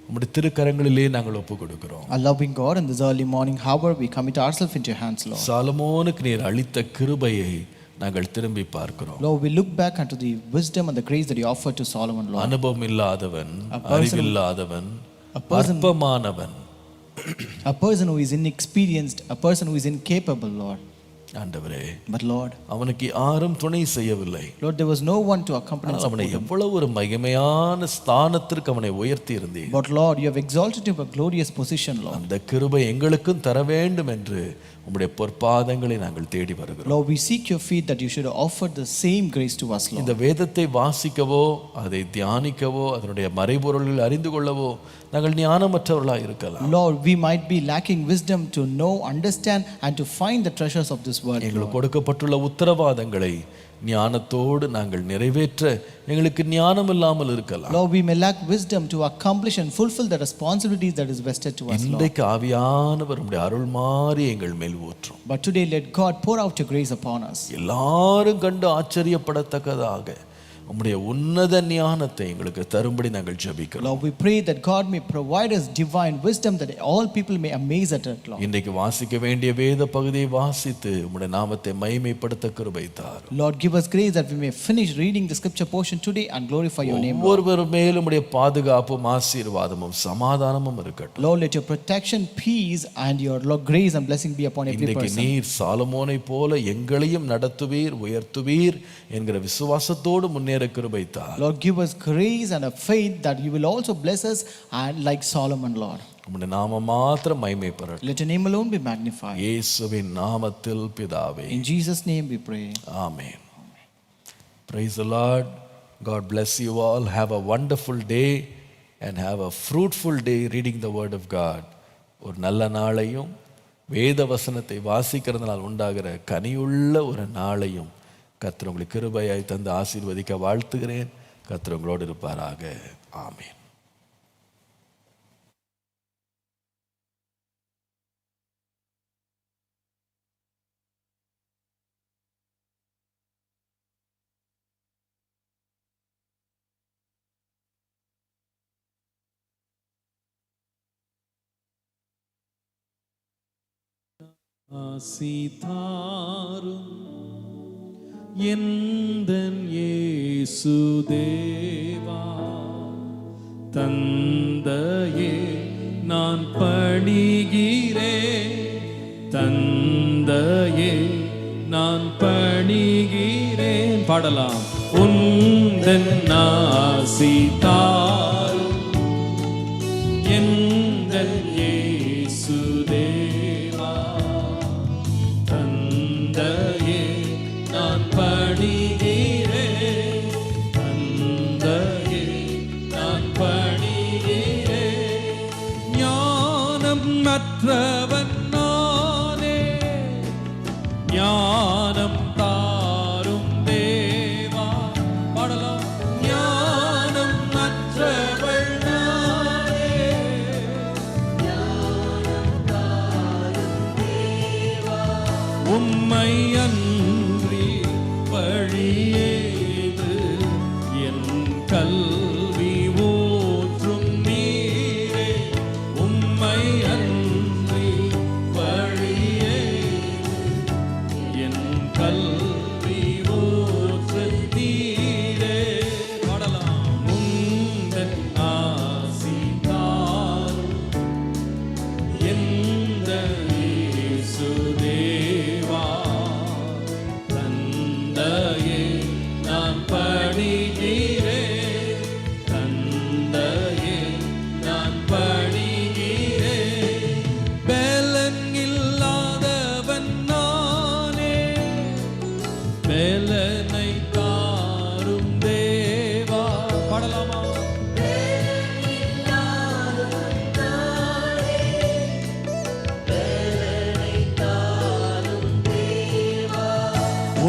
உம்முடைய திருக்கரங்களிலே நாங்கள் ஒப்பு கொடுக்கிறோம். Our loving God, in this early morning hour we commit ourselves into your hands, Lord. சாலமோனுக்கு நீர் அளித்த கிருபையை நாங்கள் திரும்பி பார்க்கிறோம். Lord, we look back unto the wisdom and the grace that you offered to Solomon, Lord. அனுபவம் இல்லாதவன், அறிவில்லாதவன், அற்பமானவன், a person who is inexperienced, a person who is incapable, Lord. ஆண்டவரே, But Lord, அவனுக்கு யாரும் துணை செய்யவில்லை. Lord, there was no one to accompany ஆனால் him. அவனை எவ்வளவு ஒரு மகிமையான ஸ்தானத்திற்கு அவனை உயர்த்தி இருந்தீர். But Lord, you have exalted him to a glorious position, Lord. அந்த கிருபை எங்களுக்கும் தர வேண்டும் என்று உம்முடைய பொற்பாதங்களை நாங்கள் தேடி வருகிறோம். Lord, we seek your feet that you should offer the same grace to us, Lord. இந்த வேதத்தை வாசிக்கவோ அதை தியானிக்கவோ அதனுடைய மறைபொருள்கள் அறிந்து கொள்ளவோ நாங்கள் ஞானமற்றவர்களாக இருக்கலாம். Lord, we might be lacking wisdom to know, understand and to find the treasures of this world. எங்களுக்கு கொடுக்கப்பட்டுள்ள உத்தரவாதங்களை ஞானத்தோடு நாங்கள் நிறைவேற்ற எங்களுக்கு ஞானம் இல்லாமல் இருக்கலாம். Lord, we may lack wisdom to accomplish and fulfill the responsibilities that is vested to us, Lord. இன்றைக்கு ஆவியானவர் உம்முடைய அருள் மாறி எங்கள் மேல் ஊற்றும். But today let God pour out your grace upon us. எல்லாரும் கண்டு ஆச்சரியப்படத்தக்கதாக உம்முடைய உன்னத ஞானத்தை எங்களுக்கு தரும்படி நாங்கள் ஜெபிக்கிறோம். Lord, we pray that God may provide us divine wisdom that all people may amaze at it, Lord. இன்றைக்கு வாசிக்க வேண்டிய வேத பகுதியை வாசித்து உம்முடைய நாமத்தை மகிமைப்படுத்த கிருபை தாரும். Lord, give us grace that we may finish reading the scripture portion today and glorify your name, Lord. ஒவ்வொருவர் மேலும் உம்முடைய பாதுகாப்பும் ஆசீர்வாதமும் சமாதானமும் இருக்கட்டும். Lord, let your protection, peace and your Lord grace and blessing be upon every இன்றைக்கு person. நீர் சாலமோனை போல எங்களையும் நடத்துவீர் உயர்த்துவீர் என்கிற விசுவாசத்தோடு முன்னேற கிருபை தாரும். Lord, give us grace and a faith that you will also bless us and like Solomon, Lord. உம்முடைய நாமம் மாத்திரம் மகிமைப்படட்டும். Let your name alone be magnified. இயேசுவின் நாமத்தில் பிதாவே. In Jesus' name we pray. Amen. Praise the Lord. God bless you all. Have a wonderful day and have a fruitful day reading the word of God. ஒரு நல்ல நாளையும் வேத வசனத்தை வாசிக்கிறதுனால் உண்டாகிற கனியுள்ள ஒரு நாளையும் கர்த்தர் உங்களுக்கு கிருபையாய் தந்து ஆசீர்வதிக்க வாழ்த்துகிறேன். கர்த்தர் உங்களோடு இருப்பாராக. ஆமென். ஆசிதாரும் எந்தன் இயேசு தேவா, தந்தையே நான் பணிகிறேன், தந்தையே நான் பணிகிறேன். பாடலாம். உந்தன் ஆசிதாரும் எந்தன் இயேசு தேவா, தந்தையே நான் பணிகிறேன், தந்தையே நான் பணிகிறேன். ஞானம் மற்றவன் நானே, ஞானம் தாரும் தேவா. பாடலாம். ஞானம் மற்றவள் நானே, உம்மை அன்றி வழியேது, என் கல்வி ஊற்றும் நீரே, உம்மை அன்றி வழியேது, என் கல்வி ஊற்று நீரே. பாடலாம். உந்தன் ஆசிதாரும் எந்த இயேசு தேவா, தந்தையே நான் பணிகிறேன், தந்தையே நான் பணிகிறேன். பலன் இல்லாதவன் நானே, பலனை தாரும் தேவா. பாடலாமா?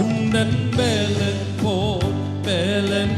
உந்தன் பலன் போல் பலன்